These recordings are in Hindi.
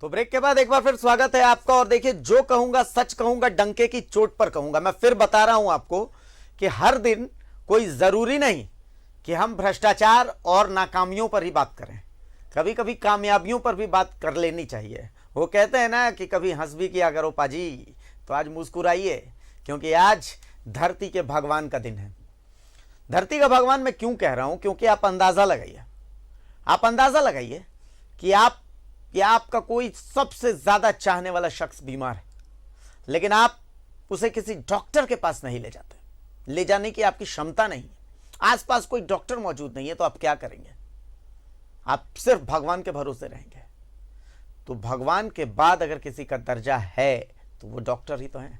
तो ब्रेक के बाद एक बार फिर स्वागत है आपका। और देखिए, जो कहूंगा सच कहूंगा, डंके की चोट पर कहूंगा। मैं फिर बता रहा हूं आपको कि हर दिन कोई जरूरी नहीं कि हम भ्रष्टाचार और नाकामियों पर ही बात करें, कभी कभी कामयाबियों पर भी बात कर लेनी चाहिए। वो कहते हैं ना कि कभी हंस भी किया करो पाजी, तो आज मुस्कुराइए, क्योंकि आज धरती के भगवान का दिन है। धरती का भगवान मैं क्यों कह रहा हूं? क्योंकि आप अंदाजा लगाइए कि आपका कोई सबसे ज्यादा चाहने वाला शख्स बीमार है, लेकिन आप उसे किसी डॉक्टर के पास नहीं ले जाते, ले जाने की आपकी क्षमता नहीं है, आसपास कोई डॉक्टर मौजूद नहीं है, तो आप क्या करेंगे? आप सिर्फ भगवान के भरोसे रहेंगे। तो भगवान के बाद अगर किसी का दर्जा है तो वो डॉक्टर ही तो हैं,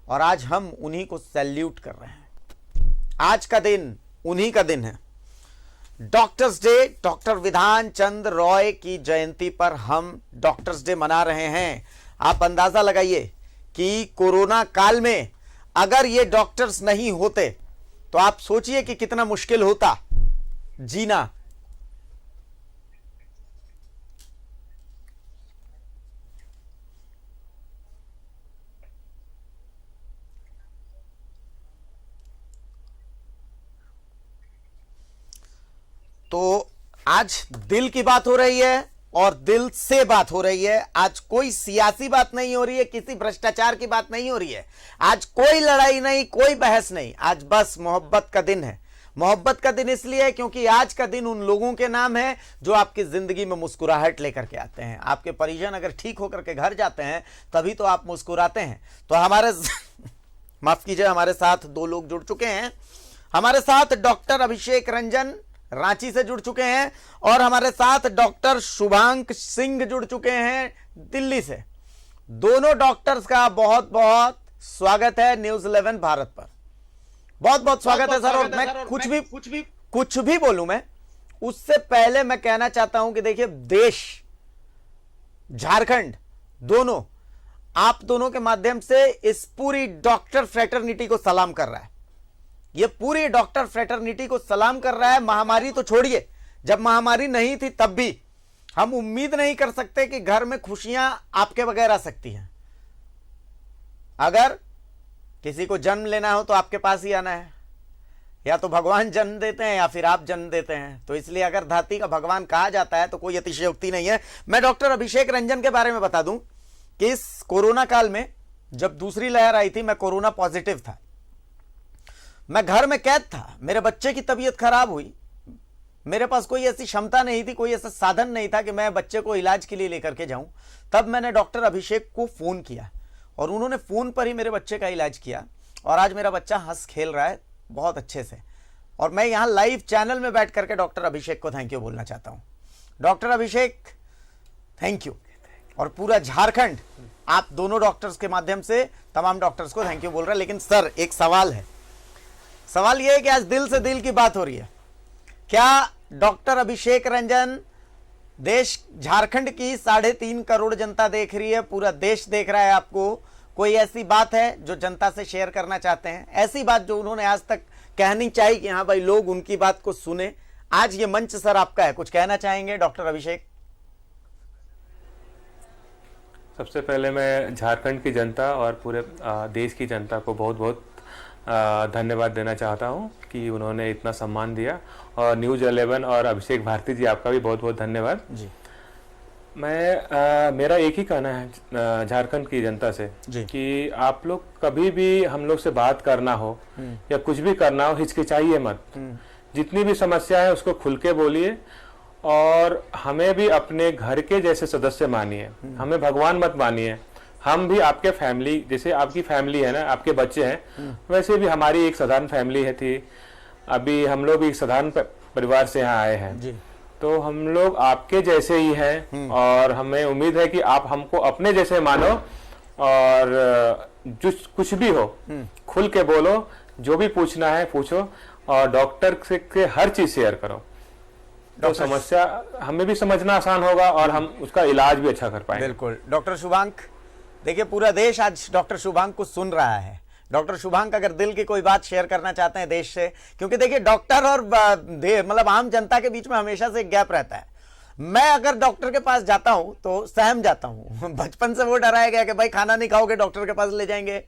और आज हम उन्हीं को सैल्यूट कर रहे हैं। आज का दिन उन्हीं का दिन है, doctors day. Doctor Bidhan Chandra Roy की जयंती पर हम डॉक्टर्स डे मना रहे हैं। आप अंदाजा लगाइए कि कोरोना काल में अगर ये डॉक्टर्स नहीं होते तो आप सोचिए कि कितना मुश्किल होता जीना। तो आज दिल की बात हो रही है और दिल से बात हो रही है। आज कोई सियासी बात नहीं हो रही है, किसी भ्रष्टाचार की बात नहीं हो रही है, आज कोई लड़ाई नहीं, कोई बहस नहीं, आज बस मोहब्बत का दिन है। मोहब्बत का दिन इसलिए है क्योंकि आज का दिन उन लोगों के नाम है जो आपकी जिंदगी में मुस्कुराहट लेकर के आते हैं। आपके परिजन अगर ठीक होकर के घर जाते हैं तभी तो आप मुस्कुराते हैं। तो हमारे माफ कीजिए, हमारे साथ दो लोग जुड़ चुके हैं। हमारे साथ डॉक्टर अभिषेक रंजन रांची से जुड़ चुके हैं, और हमारे साथ डॉक्टर शुभांक सिंह जुड़ चुके हैं दिल्ली से। दोनों डॉक्टर्स का बहुत बहुत स्वागत है न्यूज 11 भारत पर। बहुत बहुत स्वागत है सर। और मैं कुछ भी बोलूं, मैं उससे पहले मैं कहना चाहता हूं कि देखिए, देश, झारखंड, दोनों आप दोनों के माध्यम से इस पूरी डॉक्टर फ्रेटर्निटी को सलाम कर रहा है। ये पूरी डॉक्टर फ्रेटर्निटी को सलाम कर रहा है। महामारी तो छोड़िए, जब महामारी नहीं थी तब भी हम उम्मीद नहीं कर सकते कि घर में खुशियां आपके बगैर आ सकती हैं। अगर किसी को जन्म लेना हो तो आपके पास ही आना है, या तो भगवान जन्म देते हैं या फिर आप जन्म देते हैं। तो इसलिए अगर धरती का भगवान कहा जाता है तो कोई अतिशयोक्ति नहीं है। मैं डॉक्टर अभिषेक रंजन के बारे में बता दूं कि इस कोरोना काल में जब दूसरी लहर आई थी, मैं कोरोना पॉजिटिव था, मैं घर में कैद था, मेरे बच्चे की तबीयत खराब हुई, मेरे पास कोई ऐसी क्षमता नहीं थी, कोई ऐसा साधन नहीं था कि मैं बच्चे को इलाज के लिए लेकर के जाऊं। तब मैंने डॉक्टर अभिषेक को फोन किया और उन्होंने फोन पर ही मेरे बच्चे का इलाज किया, और आज मेरा बच्चा हंस खेल रहा है बहुत अच्छे से। और मैं यहां लाइव चैनल में बैठ करके डॉक्टर अभिषेक को थैंक यू बोलना चाहता हूं। डॉक्टर अभिषेक थैंक यू, और पूरा झारखंड आप दोनों डॉक्टर्स के माध्यम से तमाम डॉक्टर्स को थैंक यू बोल रहा है। लेकिन सर, एक सवाल है, सवाल यह है कि आज दिल से दिल की बात हो रही है। क्या डॉक्टर अभिषेक रंजन, देश, झारखंड की 3.5 करोड़ जनता देख रही है, पूरा देश देख रहा है आपको, कोई ऐसी बात है जो जनता से शेयर करना चाहते हैं? ऐसी बात जो उन्होंने आज तक कहनी चाहिए कि हाँ भाई, लोग उनकी बात को सुने। आज ये मंच सर आपका है, कुछ कहना चाहेंगे डॉक्टर अभिषेक? सबसे पहले मैं झारखंड की जनता और पूरे देश की जनता को बहुत बहुत धन्यवाद देना चाहता हूं कि उन्होंने इतना सम्मान दिया, और न्यूज़ 11 और अभिषेक भारती जी, आपका भी बहुत बहुत धन्यवाद जी। मेरा एक ही कहना है झारखंड की जनता से कि आप लोग कभी भी हम लोग से बात करना हो या कुछ भी करना हो, हिचकिचाइए मत। जितनी भी समस्या है उसको खुल के बोलिए, और हमें भी अपने घर के जैसे सदस्य मानिए, हमें भगवान मत मानिए। हम भी आपके फैमिली, जैसे आपकी फैमिली है ना, आपके बच्चे हैं, वैसे भी हमारी एक साधारण फैमिली है थी। अभी हम लोग एक साधारण परिवार से यहाँ आए हैं, तो हम लोग आपके जैसे ही हैं, और हमें उम्मीद है कि आप हमको अपने जैसे मानो, और जो कुछ भी हो खुल के बोलो, जो भी पूछना है पूछो, और डॉक्टर से हर चीज शेयर करो। तो समस्या हमें भी समझना आसान होगा और हम उसका इलाज भी अच्छा कर पाएंगे। बिल्कुल। डॉक्टर शुभांक, देखिए पूरा देश आज डॉक्टर शुभांक को सुन रहा है। डॉक्टर शुभांक अगर दिल की कोई बात शेयर करना चाहते हैं देश से, क्योंकि देखिए डॉक्टर और मतलब आम जनता के बीच में हमेशा से एक गैप रहता है। मैं अगर डॉक्टर के पास जाता हूं तो सहम जाता हूं। बचपन से वो डराया गया कि भाई खाना नहीं खाओगे डॉक्टर के पास ले जाएंगे,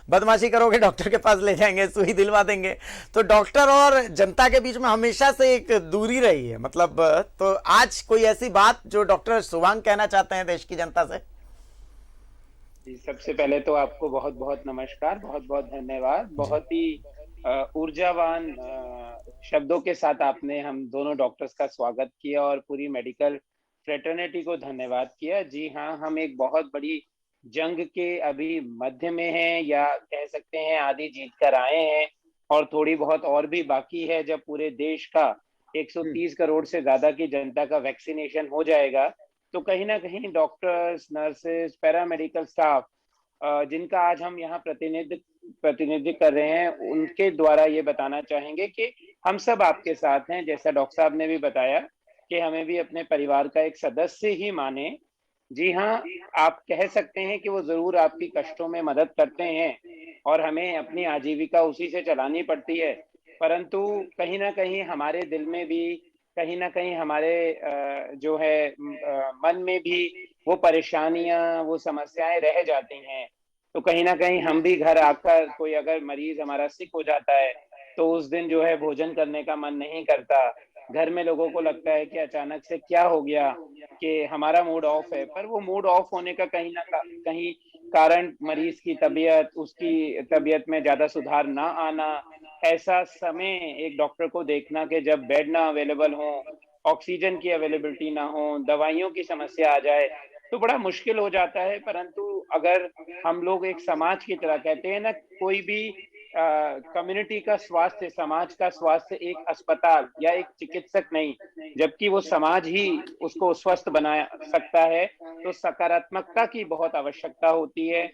बदमाशी करोगे डॉक्टर के पास ले जाएंगे, सुई दिलवा देंगे। तो डॉक्टर और जनता के बीच में हमेशा से एक दूरी रही है। मतलब तो आज कोई ऐसी बात जो डॉक्टर शुभांक कहना चाहते हैं देश की जनता से? जी, सबसे पहले तो आपको बहुत बहुत नमस्कार, बहुत बहुत धन्यवाद। बहुत ही ऊर्जावान शब्दों के साथ आपने हम दोनों डॉक्टर्स का स्वागत किया और पूरी मेडिकल फ्रेटर्निटी को धन्यवाद किया। जी हाँ, हम एक बहुत बड़ी जंग के अभी मध्य में हैं, या कह सकते हैं आधी जीत कर आए हैं, और थोड़ी बहुत और भी बाकी है। जब पूरे देश का 130 करोड़ से ज्यादा की जनता का वैक्सीनेशन हो जाएगा, तो कहीं ना कहीं डॉक्टर्स, नर्सेस, पैरामेडिकल स्टाफ जिनका आज हम यहाँ प्रतिनिधित्व कर रहे हैं, उनके द्वारा ये बताना चाहेंगे कि हम सब आपके साथ हैं। जैसा डॉक्टर साहब ने भी बताया कि हमें भी अपने परिवार का एक सदस्य ही माने। जी हाँ, आप कह सकते हैं कि वो जरूर आपकी कष्टों में मदद करते हैं और हमें अपनी आजीविका उसी से चलानी पड़ती है, परंतु कहीं ना कहीं हमारे दिल में भी, कहीं ना कहीं हमारे जो है मन में भी वो परेशानियां, वो समस्याएं रह जाती हैं। तो कहीं ना कहीं हम भी घर आकर, कोई अगर मरीज हमारा सिक हो जाता है तो उस दिन जो है भोजन करने का मन नहीं करता। घर में लोगों को लगता है कि अचानक से क्या हो गया कि हमारा मूड ऑफ है, पर वो मूड ऑफ होने का कहीं ना कहीं कारण मरीज की तबीयत, उसकी तबीयत में ज्यादा सुधार ना आना। ऐसा समय एक डॉक्टर को देखना कि जब बेड ना अवेलेबल हो, ऑक्सीजन की अवेलेबिलिटी ना हो, दवाइयों की समस्या आ जाए, तो बड़ा मुश्किल हो जाता है। परंतु अगर हम लोग एक समाज की तरह, कहते हैं ना, कोई भी कम्युनिटी का स्वास्थ्य, समाज का स्वास्थ्य एक अस्पताल या एक चिकित्सक नहीं, जबकि वो समाज ही उसको स्वस्थ बना सकता है। तो सकारात्मकता की बहुत आवश्यकता होती है,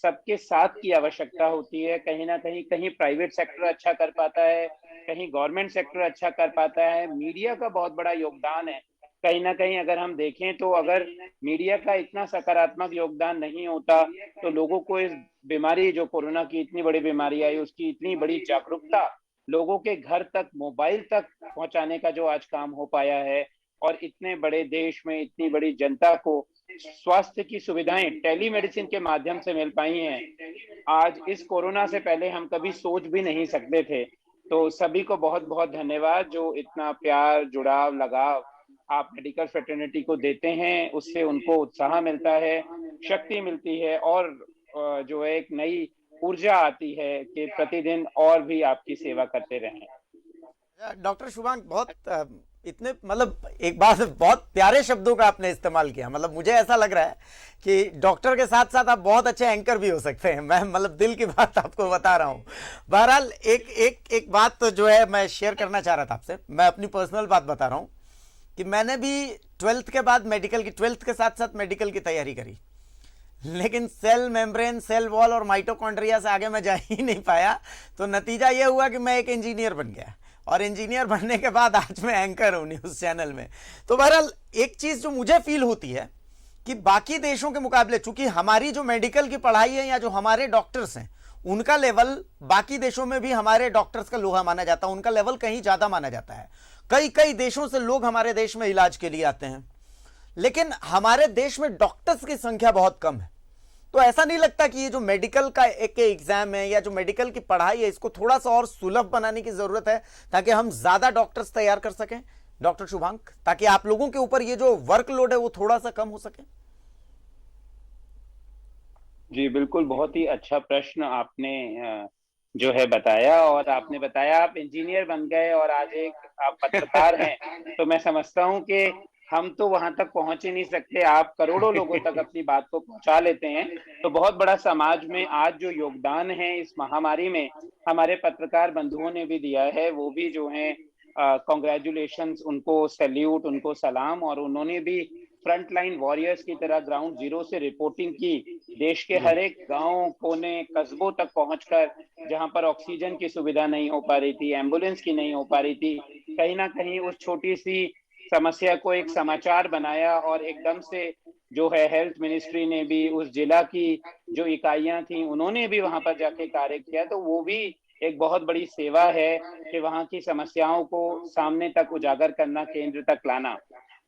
सबके साथ की आवश्यकता होती है। कहीं ना कहीं, कहीं प्राइवेट सेक्टर अच्छा कर पाता है, कहीं गवर्नमेंट सेक्टर अच्छा कर पाता है। मीडिया का बहुत बड़ा योगदान है। कहीं ना कहीं अगर हम देखें तो अगर मीडिया का इतना सकारात्मक योगदान नहीं होता तो लोगों को इस बीमारी, जो कोरोना की इतनी बड़ी बीमारी आई, उसकी इतनी बड़ी जागरूकता लोगों के घर तक, मोबाइल तक पहुंचाने का जो आज काम हो पाया है, और इतने बड़े देश में इतनी बड़ी जनता को स्वास्थ्य की सुविधाएं टेलीमेडिसिन के माध्यम से मिल पाई हैं, आज इस कोरोना से पहले हम कभी सोच भी नहीं सकते थे। तो सभी को बहुत बहुत धन्यवाद, जो इतना प्यार, जुड़ाव, लगाव आप मेडिकल फ्रेटर्निटी को देते हैं। उससे उनको उत्साह मिलता है, शक्ति मिलती है, और जो है एक नई ऊर्जा आती है कि प्रतिदिन और भी आपकी सेवा करते रहें। डॉक्टर शुभांक, बहुत इतने, मतलब एक बात, बहुत प्यारे शब्दों का आपने इस्तेमाल किया। मतलब मुझे ऐसा लग रहा है कि डॉक्टर के साथ साथ आप बहुत अच्छे एंकर भी हो सकते हैं। मैं मतलब दिल की बात आपको बता रहा हूँ। बहरहाल एक बात तो जो है मैं शेयर करना चाह रहा था आपसे। मैं अपनी पर्सनल बात बता रहा हूँ कि मैंने भी 12th के बाद मेडिकल की, 12th के साथ साथ मेडिकल की तैयारी करी, लेकिन सेल मेम्ब्रेन, सेल वॉल और माइटोकॉन्ड्रिया से आगे मैं जा ही नहीं पाया। तो नतीजा ये हुआ कि मैं एक इंजीनियर बन गया, और इंजीनियर बनने के बाद आज मैं एंकर हूँ न्यूज़ चैनल में। तो बहरहाल एक चीज़ जो मुझे फील होती है कि बाकी देशों के मुकाबले, चूंकि हमारी जो मेडिकल की पढ़ाई है या जो हमारे डॉक्टर्स हैं, उनका लेवल बाकी देशों में भी हमारे डॉक्टर्स का लोहा माना जाता है, उनका लेवल कहीं ज़्यादा माना जाता है। कई कई देशों से लोग हमारे देश में इलाज के लिए आते हैं, लेकिन हमारे देश में डॉक्टर्स की संख्या बहुत कम है। तो ऐसा नहीं लगता कि ये जो मेडिकल का एक एग्जाम है या जो मेडिकल की पढ़ाई है, इसको थोड़ा सा और सुलभ बनाने की जरूरत है ताकि हम ज्यादा डॉक्टर्स तैयार कर सकें, डॉक्टर शुभांक, ताकि आप लोगों के ऊपर ये जो वर्कलोड है वो थोड़ा सा कम हो सके? जी बिल्कुल, बहुत ही अच्छा प्रश्न आपने जो है बताया। और आपने बताया आप इंजीनियर बन गए और आज एक आप पत्रकार हैं, तो मैं समझता हूं कि हम तो वहां तक पहुंच ही नहीं सकते, आप करोड़ों लोगों तक अपनी बात को पहुंचा लेते हैं। तो बहुत बड़ा समाज में आज जो योगदान है इस महामारी में, हमारे पत्रकार बंधुओं ने भी दिया है। वो भी जो है कॉन्ग्रेचुलेशंस, उनको सैल्यूट, उनको सलाम। और उन्होंने भी फ्रंट लाइन वॉरियर्स की तरह ग्राउंड जीरो से रिपोर्टिंग की, देश के हर एक गांव, कोने, कस्बों तक पहुंचकर, जहां पर ऑक्सीजन की सुविधा नहीं हो पा रही थी, एम्बुलेंस की नहीं हो पा रही थी, कहीं ना कहीं उस छोटी सी समस्या को एक समाचार बनाया। और एकदम से जो है हेल्थ मिनिस्ट्री ने भी, उस जिला की जो इकाइयां थी, उन्होंने भी वहां पर जाके कार्य किया। तो वो भी एक बहुत बड़ी सेवा है कि वहां की समस्याओं को सामने तक उजागर करना, केंद्र तक लाना।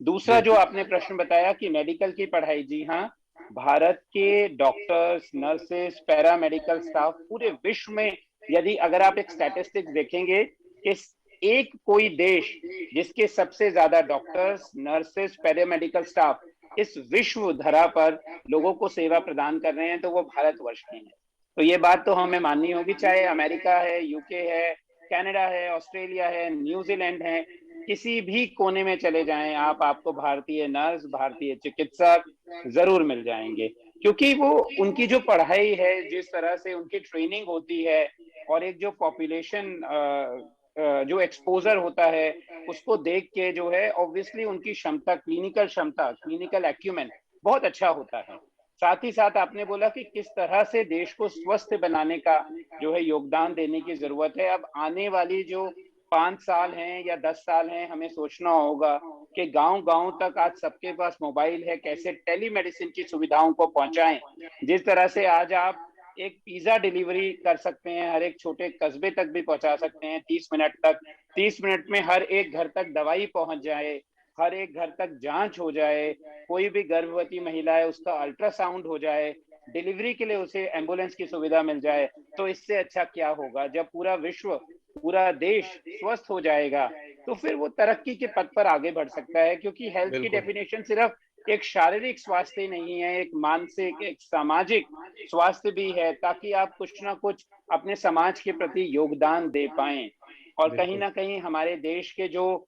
दूसरा जो आपने प्रश्न बताया कि मेडिकल की पढ़ाई, जी हाँ, भारत के doctors, nurses, para medical staff पूरे विश्व में, यदि अगर आप एक स्टैटिस्टिक्स देखेंगे कि एक कोई देश जिसके सबसे ज्यादा doctors, nurses, para medical staff इस विश्व धरा पर लोगों को सेवा प्रदान कर रहे हैं, तो वो भारतवर्ष के हैं। तो ये बात तो हमें माननी होगी, चाहे अमेरिका है, यूके है, कनाडा है, ऑस्ट्रेलिया है, न्यूजीलैंड है, किसी भी कोने में चले जाएं आप, आपको भारतीय नर्स, भारतीय चिकित्सक जरूर मिल जाएंगे, क्योंकि वो उनकी जो पढ़ाई है, जिस तरह से उनकी ट्रेनिंग होती है, और एक जो पॉपुलेशन जो एक्सपोजर होता है, उसको देख के जो है ऑब्वियसली उनकी क्षमता, क्लिनिकल एक्यूमेन बहुत अच्छा होता है। साथ ही साथ आपने बोला कि किस तरह से देश को स्वस्थ बनाने का जो है योगदान देने की जरूरत है। अब आने वाली जो 5 साल हैं या 10 साल हैं, हमें सोचना होगा कि गांव-गांव तक आज सबके पास मोबाइल है, कैसे टेलीमेडिसिन की सुविधाओं को पहुंचाएं। जिस तरह से आज आप एक पिज्जा डिलीवरी कर सकते हैं, हर एक छोटे कस्बे तक भी पहुंचा सकते हैं 30 मिनट तक, 30 मिनट में हर एक घर तक दवाई पहुंच जाए, हर एक घर तक जांच हो जाए, कोई भी गर्भवती महिला है उसका अल्ट्रासाउंड हो जाए, डिलीवरी के लिए उसे एम्बुलेंस की सुविधा मिल जाए, तो इससे अच्छा क्या होगा। जब पूरा विश्व, पूरा देश स्वस्थ हो जाएगा, तो फिर वो तरक्की के पथ पर आगे बढ़ सकता है, क्योंकि हेल्थ की डेफिनेशन सिर्फ एक शारीरिक स्वास्थ्य नहीं है, एक मानसिक, एक सामाजिक स्वास्थ्य भी है, ताकि आप कुछ ना कुछ अपने समाज के प्रति योगदान दे पाएं। और कहीं ना कहीं हमारे देश के जो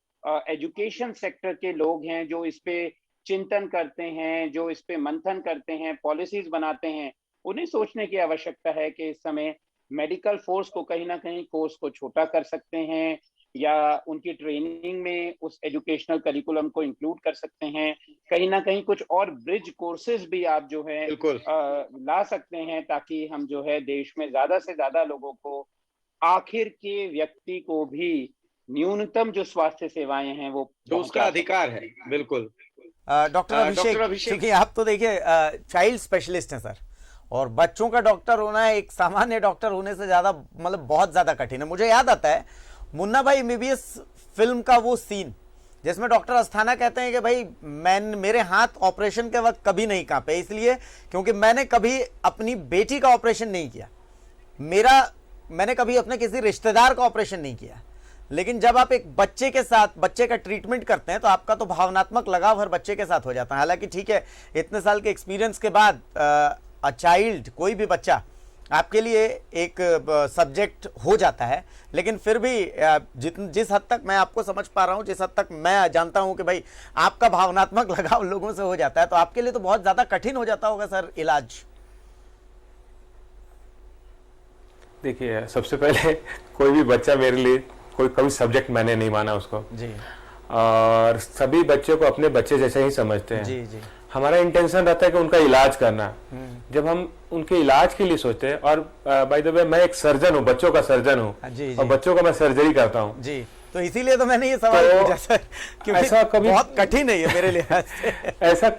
एजुकेशन सेक्टर के लोग हैं, जो इस पे चिंतन करते हैं, जो इस पे मंथन करते हैं, पॉलिसीज बनाते हैं, उन्हें सोचने की आवश्यकता है कि इस समय मेडिकल फोर्स को कहीं ना कहीं कोर्स को छोटा कर सकते हैं, या उनकी ट्रेनिंग में उस एजुकेशनल करिकुलम को इंक्लूड कर सकते हैं। कहीं ना कहीं कुछ और ब्रिज कोर्सेज भी आप जो है ला सकते हैं, ताकि हम जो है देश में ज्यादा से ज्यादा लोगों को, आखिर के व्यक्ति को भी न्यूनतम जो स्वास्थ्य सेवाएं हैं वो जो उसका अधिकार है। बिल्कुल डॉक्टर अभिषेक, क्योंकि आप तो देखिए चाइल्ड स्पेशलिस्ट हैं सर, और बच्चों का डॉक्टर होना एक सामान्य डॉक्टर होने से ज्यादा, मतलब बहुत ज्यादा कठिन है। मुझे याद आता है मुन्ना भाई एमबीबीएस फिल्म का वो सीन जिसमें डॉक्टर अस्थाना कहते हैं कि भाई मेरे हाथ ऑपरेशन के वक्त कभी नहीं कांपे, इसलिए क्योंकि मैंने कभी अपनी बेटी का ऑपरेशन नहीं किया, मैंने कभी अपने किसी रिश्तेदार का ऑपरेशन नहीं किया। लेकिन जब आप एक बच्चे के साथ, बच्चे का ट्रीटमेंट करते हैं, तो आपका तो भावनात्मक लगाव हर बच्चे के साथ हो जाता है। हालांकि ठीक है, इतने साल के एक्सपीरियंस के बाद अ चाइल्ड, कोई भी बच्चा आपके लिए एक सब्जेक्ट हो जाता है, लेकिन फिर भी जिस हद तक मैं आपको समझ पा रहा हूं, जिस हद तक मैं जानता हूं कि भाई आपका भावनात्मक लगाव लोगों से हो जाता है, तो आपके लिए तो बहुत ज्यादा कठिन हो जाता होगा सर इलाज। देखिए, सबसे पहले कोई भी बच्चा मेरे लिए कभी सब्जेक्ट मैंने नहीं माना उसको जी, और सभी बच्चों को अपने बच्चे जैसे ही समझते हैं जी जी। हमारा इंटेंशन रहता है कि उनका इलाज करना। जब हम उनके इलाज के लिए सोचते हैं, और बाय द वे मैं एक सर्जन हूँ, बच्चों का सर्जन हूँ, और बच्चों का मैं सर्जरी करता हूँ जी, तो इसीलिए तो मैंने ये सवाल पूछा सर, क्योंकि ऐसा कभी बहुत कठिन है ये मेरे लिए ऐसा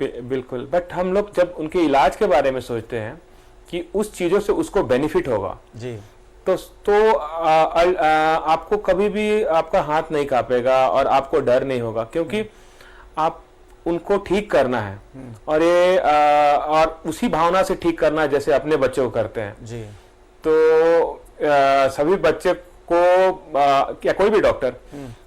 बिल्कुल। बट हम लोग जब उनके इलाज के बारे में सोचते हैं कि उस चीजों से उसको बेनिफिट होगा जी, तो आपको कभी भी आपका हाथ नहीं कांपेगा और आपको डर नहीं होगा, क्योंकि आप उनको ठीक करना है, और ये और उसी भावना से ठीक करना जैसे अपने बच्चों को करते हैं जी। तो सभी बच्चे को या कोई भी डॉक्टर,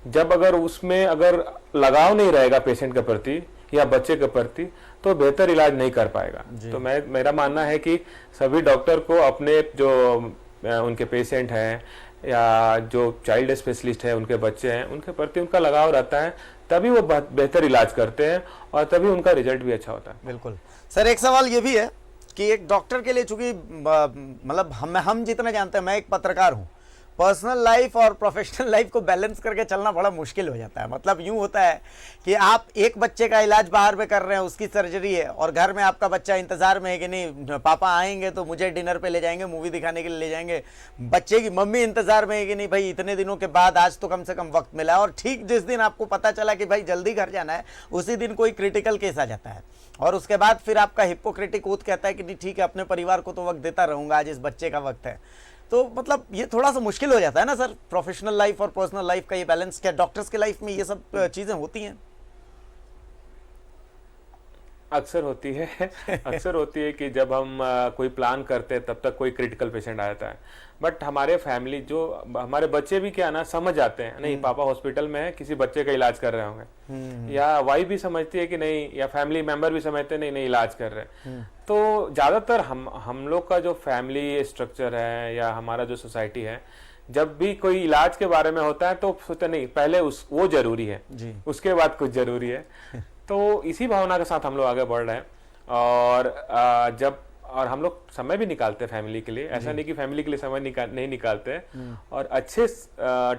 जब अगर उसमें अगर लगाव नहीं रहेगा पेशेंट के प्रति या बच्चे के प्रति, तो बेहतर इलाज नहीं कर पाएगा। तो मेरा मानना है कि सभी डॉक्टर को अपने जो उनके पेशेंट हैं या जो चाइल्ड स्पेशलिस्ट है, उनके बच्चे हैं, उनके प्रति उनका लगाव रहता है, तभी वो बेहतर इलाज करते हैं और तभी उनका रिजल्ट भी अच्छा होता है। बिल्कुल सर। एक सवाल ये भी है कि एक डॉक्टर के लिए, चूंकि मतलब हम जितना जानते हैं, मैं एक पत्रकार हूँ, पर्सनल लाइफ और प्रोफेशनल लाइफ को बैलेंस करके चलना बड़ा मुश्किल हो जाता है। मतलब यूं होता है कि आप एक बच्चे का इलाज बाहर में कर रहे हैं, उसकी सर्जरी है, और घर में आपका बच्चा इंतजार में है कि नहीं पापा आएंगे तो मुझे डिनर पे ले जाएंगे, मूवी दिखाने के लिए ले जाएंगे, बच्चे की मम्मी इंतजार में है कि नहीं भाई इतने दिनों के बाद आज तो कम से कम वक्त मिला है, और ठीक जिस दिन आपको पता चला कि भाई जल्दी घर जाना है, उसी दिन कोई क्रिटिकल केस आ जाता है, और उसके बाद फिर आपका हिपोक्रेटिक ओथ कहता है कि नहीं ठीक है, अपने परिवार को तो वक्त देता रहूंगा, आज इस बच्चे का वक्त है। तो मतलब ये थोड़ा सा मुश्किल हो जाता है ना सर, प्रोफेशनल लाइफ और पर्सनल लाइफ का ये बैलेंस। क्या डॉक्टर्स के लाइफ में ये सब चीजें होती हैं? अक्सर होती है अक्सर होती है कि जब हम कोई प्लान करते हैं तब तक कोई क्रिटिकल पेशेंट आ जाता है, बट हमारे फैमिली जो हमारे बच्चे भी क्या ना समझ जाते हैं, नहीं पापा हॉस्पिटल में है, किसी बच्चे का इलाज कर रहे होंगे, या वाइफ भी समझती है कि नहीं, या फैमिली मेंबर भी समझते हैं नहीं नहीं इलाज कर रहे हैं। तो ज्यादातर हम लोग का जो फैमिली स्ट्रक्चर है या हमारा जो सोसाइटी है, जब भी कोई इलाज के बारे में होता है तो सोचते नहीं पहले वो जरूरी है जी, उसके बाद कुछ जरूरी है। तो इसी भावना के साथ हम लोग आगे बढ़ रहे हैं, और हम लोग समय भी निकालते हैं फैमिली के लिए। ऐसा नहीं कि फैमिली के लिए समय नहीं निकालते, और अच्छे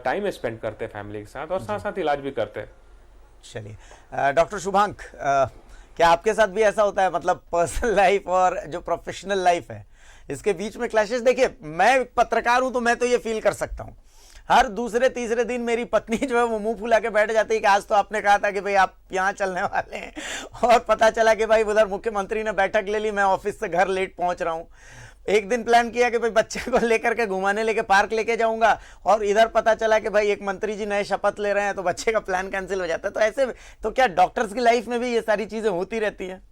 टाइम स्पेंड करते हैं फैमिली के साथ, और साथ साथ इलाज भी करते हैं। चलिए डॉक्टर शुभांक, क्या आपके साथ भी ऐसा होता है, मतलब पर्सनल लाइफ और जो प्रोफेशनल लाइफ है इसके बीच में क्लैशेस? देखिए, मैं पत्रकार हूं तो मैं तो ये फील कर सकता हूं, हर दूसरे तीसरे दिन मेरी पत्नी जो है वो मुंह फुला के बैठ जाती है कि आज तो आपने कहा था कि भाई आप यहाँ चलने वाले हैं, और पता चला कि भाई उधर मुख्यमंत्री ने बैठक ले ली, मैं ऑफिस से घर लेट पहुंच रहा हूँ। एक दिन प्लान किया कि भाई बच्चे को लेकर के घुमाने लेके पार्क लेके जाऊंगा, और इधर पता चला कि भाई एक मंत्री जी नए शपथ ले रहे हैं, तो बच्चे का प्लान कैंसिल हो जाता है। तो ऐसे तो क्या डॉक्टर्स की लाइफ में भी ये सारी चीजें होती रहती हैं?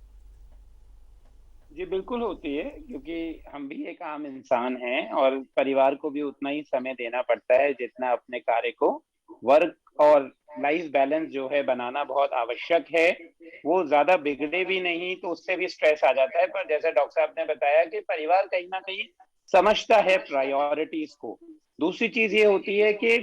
जी बिल्कुल होती है, क्योंकि हम भी एक आम इंसान हैं और परिवार को भी उतना ही समय देना पड़ता है जितना अपने कार्य को। वर्क और लाइफ बैलेंस जो है बनाना बहुत आवश्यक है। वो ज्यादा बिगड़े भी नहीं तो उससे भी स्ट्रेस आ जाता है, पर जैसा डॉक्टर साहब ने बताया कि परिवार कहीं ना कहीं समझता है प्रायोरिटीज को। दूसरी चीज ये होती है कि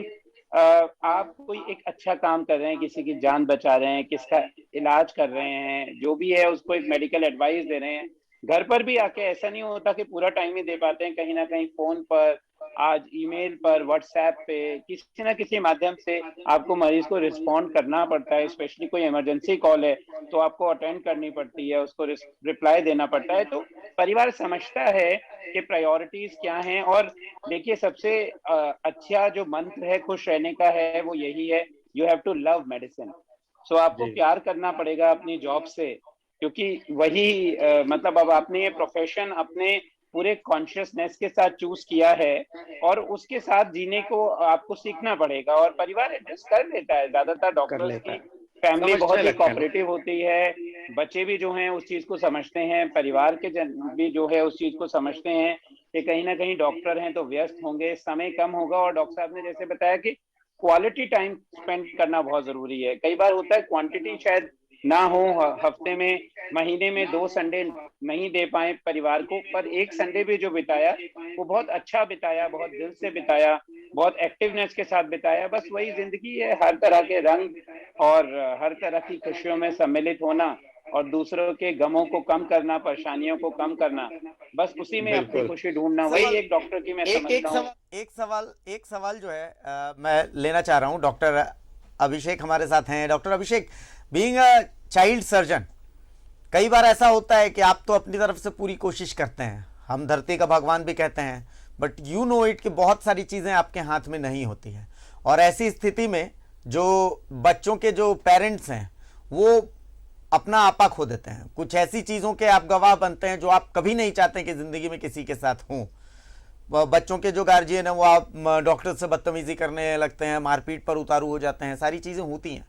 आप कोई एक अच्छा काम कर रहे हैं, किसी की जान बचा रहे हैं, किसका इलाज कर रहे हैं, जो भी है उसको एक मेडिकल एडवाइस दे रहे हैं। घर पर भी आके ऐसा नहीं होता कि पूरा टाइम ही दे पाते हैं, कहीं ना कहीं फोन पर, आज ईमेल पर, व्हाट्सएप पे, किसी ना किसी माध्यम से आपको मरीज को रिस्पॉन्ड करना पड़ता है। स्पेशली कोई इमरजेंसी कॉल है तो आपको अटेंड करनी पड़ती है, उसको रिप्लाई देना पड़ता है। तो परिवार समझता है कि प्रायोरिटीज क्या हैं। और देखिए, सबसे अच्छा जो मंत्र है खुश रहने का है वो यही है, you have to love medicine. So आपको प्यार करना पड़ेगा अपनी जॉब से, क्योंकि वही मतलब अब आपने ये प्रोफेशन अपने पूरे कॉन्शियसनेस के साथ चूज किया है, और उसके साथ जीने को आपको सीखना पड़ेगा। और परिवार एडजस्ट कर लेता है, ज्यादातर डॉक्टर्स की फैमिली बहुत ही कोऑपरेटिव होती है, बच्चे भी जो हैं उस चीज को समझते हैं, परिवार के जन भी जो है उस चीज को समझते हैं कि कहीं ना कहीं डॉक्टर हैं तो व्यस्त होंगे, समय कम होगा। और डॉक्टर साहब ने जैसे बताया कि क्वालिटी टाइम स्पेंड करना बहुत जरूरी है। कई बार होता है क्वांटिटी शायद ना हो, हफ्ते में, महीने में 2 संडे नहीं दे पाए परिवार को, पर एक संडे भी जो बिताया वो बहुत अच्छा बिताया, बहुत दिल से बिताया, बहुत एक्टिवनेस के साथ बिताया। बस वही जिंदगी है, हर तरह के रंग और हर तरह की खुशियों में सम्मिलित होना, और दूसरों के गमों को कम करना, परेशानियों को कम करना, बस उसी में अपनी खुशी ढूंढना। वही एक डॉक्टर की मैं समझता हूँ। एक सवाल जो है मैं लेना चाह रहा हूँ। डॉक्टर अभिषेक हमारे साथ हैं। Doctor Abhishek, being a child surgeon, कई बार ऐसा होता है कि आप तो अपनी तरफ से पूरी कोशिश करते हैं, हम धरती का भगवान भी कहते हैं, बट यू नो इट कि बहुत सारी चीज़ें आपके हाथ में नहीं होती हैं। और ऐसी स्थिति में जो बच्चों के जो पेरेंट्स हैं वो अपना आपा खो देते हैं, कुछ ऐसी चीज़ों के आप गवाह बनते हैं जो आप कभी नहीं चाहते कि ज़िंदगी में किसी के साथ हों। बच्चों के जो गार्जियन हैं वो आप डॉक्टर से बदतमीजी करने लगते हैं, मारपीट पर उतारू हो जाते हैं, सारी चीज़ें होती हैं।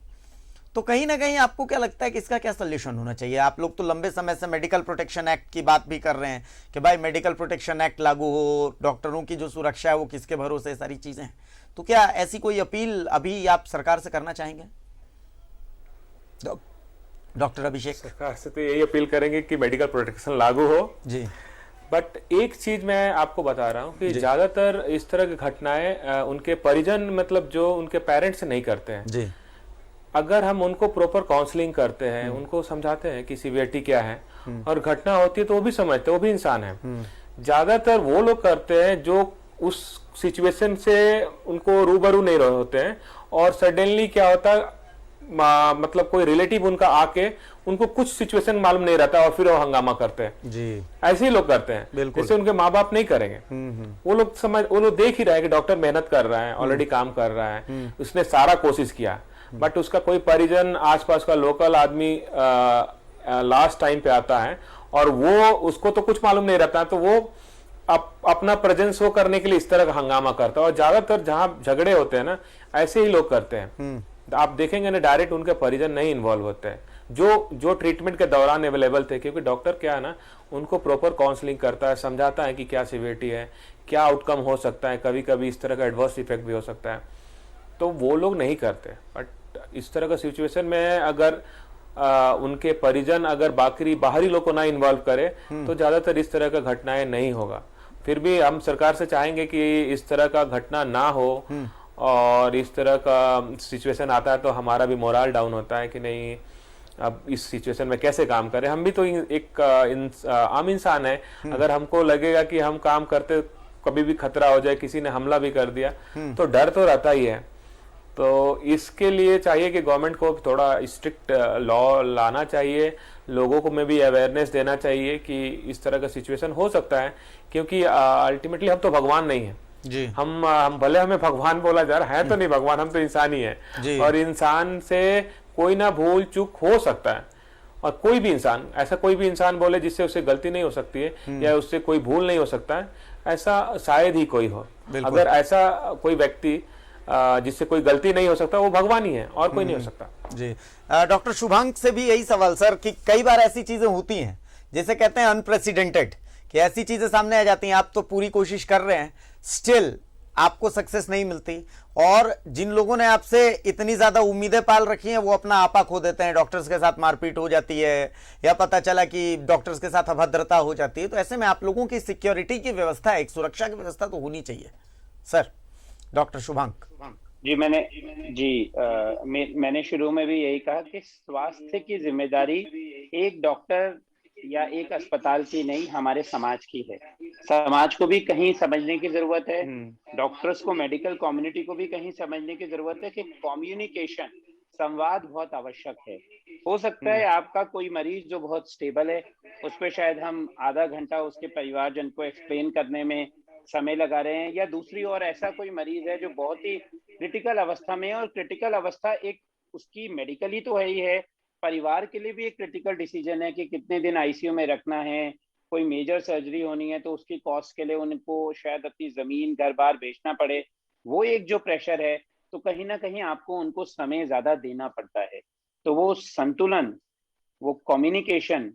तो कहीं ना कहीं आपको क्या लगता है कि इसका क्या सोल्यूशन होना चाहिए? आप लोग तो लंबे समय से मेडिकल प्रोटेक्शन एक्ट की बात भी कर रहे हैं कि भाई मेडिकल प्रोटेक्शन एक्ट लागू हो, डॉक्टरों की जो सुरक्षा है वो किसके भरोसे, सारी चीज़ें हैं। तो क्या ऐसी कोई अपील अभी आप सरकार से करना चाहेंगे? डॉक्टर अभिषेक। सरकार से तो यही अपील करेंगे कि मेडिकल प्रोटेक्शन लागू हो जी, बट एक चीज मैं आपको बता रहा हूँ कि ज्यादातर इस तरह की घटनाएं उनके परिजन, मतलब जो उनके पेरेंट्स नहीं करते हैं जी। अगर हम उनको प्रॉपर काउंसलिंग करते हैं, उनको समझाते हैं कि सीवियरिटी क्या है, और घटना होती है तो वो भी समझते हैं, वो भी इंसान है। ज्यादातर वो लोग करते हैं जो उस सिचुएशन से उनको रूबरू नहीं होते हैं, और सडनली क्या होता है, मतलब कोई रिलेटिव उनका आके उनको कुछ सिचुएशन मालूम नहीं रहता और फिर वो हंगामा करते हैं जी। ऐसे ही लोग करते हैं, जैसे उनके माँ बाप नहीं करेंगे। वो लोग देख ही रहे हैं कि डॉक्टर मेहनत कर रहा है, ऑलरेडी काम कर रहा है, उसने सारा कोशिश किया, बट उसका कोई परिजन, आसपास का लोकल आदमी लास्ट टाइम पे आता है और वो उसको तो कुछ मालूम नहीं रहता, तो वो अपना प्रेजेंस शो करने के लिए इस तरह का हंगामा करता है। और ज्यादातर जहाँ झगड़े होते हैं ना, ऐसे ही लोग करते हैं। आप देखेंगे ना, डायरेक्ट उनके परिजन नहीं इन्वॉल्व होते हैं, जो ट्रीटमेंट के दौरान अवेलेबल थे। क्योंकि डॉक्टर क्या है ना, उनको प्रॉपर काउंसलिंग करता है, समझाता है कि क्या सिवियरिटी है, क्या आउटकम हो सकता है, कभी कभी इस तरह का एडवर्स इफेक्ट भी हो सकता है, तो वो लोग नहीं करते। बट इस तरह का सिचुएशन में अगर उनके परिजन अगर बाहरी लोग को ना इन्वॉल्व करे तो ज्यादातर इस तरह का घटनाएं नहीं होगा। फिर भी हम सरकार से चाहेंगे कि इस तरह का घटना ना हो, और इस तरह का सिचुएशन आता है तो हमारा भी मोरल डाउन होता है कि नहीं, अब इस सिचुएशन में कैसे काम करें। हम भी तो एक आम इंसान है, अगर हमको लगेगा कि हम काम करते कभी भी खतरा हो जाए, किसी ने हमला भी कर दिया, तो डर तो रहता ही है। तो इसके लिए चाहिए कि गवर्नमेंट को थोड़ा स्ट्रिक्ट लॉ लाना चाहिए, लोगों को में भी अवेयरनेस देना चाहिए कि इस तरह का सिचुएशन हो सकता है। क्योंकि अल्टीमेटली हम तो भगवान नहीं है जी। हम भले हमें भगवान बोला जा रहा है तो नहीं भगवान, हम तो इंसान ही है। और इंसान से कोई ना भूल चूक हो सकता है, और कोई भी इंसान, ऐसा कोई भी इंसान बोले जिससे उससे गलती नहीं हो सकती है या उससे कोई भूल नहीं हो सकता है, ऐसा शायद ही कोई हो। अगर ऐसा कोई व्यक्ति जिससे कोई गलती नहीं हो सकता, वो भगवान ही है और कोई नहीं हो सकता। जी। डॉक्टर शुभांक से भी यही सवाल सर कि कई बार ऐसी चीजें होती हैं जैसे कहते हैं अनप्रेसिडेंटेड, कि ऐसी चीजें सामने आ जाती हैं, आप तो पूरी कोशिश कर रहे हैं, स्टिल आपको सक्सेस नहीं मिलती, और जिन लोगों ने आपसे इतनी ज्यादा उम्मीदें पाल रखी हैं वो अपना आपा खो देते हैं, डॉक्टर्स के साथ मारपीट हो जाती है, या पता चला कि डॉक्टर्स के साथ अभद्रता हो जाती है। तो ऐसे में आप लोगों की सिक्योरिटी की व्यवस्था, एक सुरक्षा की व्यवस्था तो होनी चाहिए सर। डॉक्टर शुभांक जी, मैंने शुरू में भी यही कहा कि स्वास्थ्य की जिम्मेदारी एक डॉक्टर या एक अस्पताल की नहीं, हमारे समाज की है। समाज को भी कहीं समझने की जरूरत है, डॉक्टर्स को, मेडिकल कम्युनिटी को भी कहीं समझने की जरूरत है कि कम्युनिकेशन, संवाद बहुत आवश्यक है। हो सकता है आपका कोई मरीज जो बहुत स्टेबल है, उस पर शायद हम आधा घंटा उसके परिवारजन को एक्सप्लेन करने में समय लगा रहे हैं, या दूसरी ओर ऐसा कोई मरीज है जो बहुत ही क्रिटिकल अवस्था में है, और क्रिटिकल अवस्था एक उसकी मेडिकली तो है ही है, परिवार के लिए भी एक क्रिटिकल डिसीजन है कि कितने दिन आईसीयू में रखना है, कोई मेजर सर्जरी होनी है तो उसकी कॉस्ट के लिए उनको शायद अपनी जमीन घर बार बेचना पड़े, वो एक जो प्रेशर है, तो कहीं ना कहीं आपको उनको समय ज्यादा देना पड़ता है। तो वो संतुलन, वो कम्युनिकेशन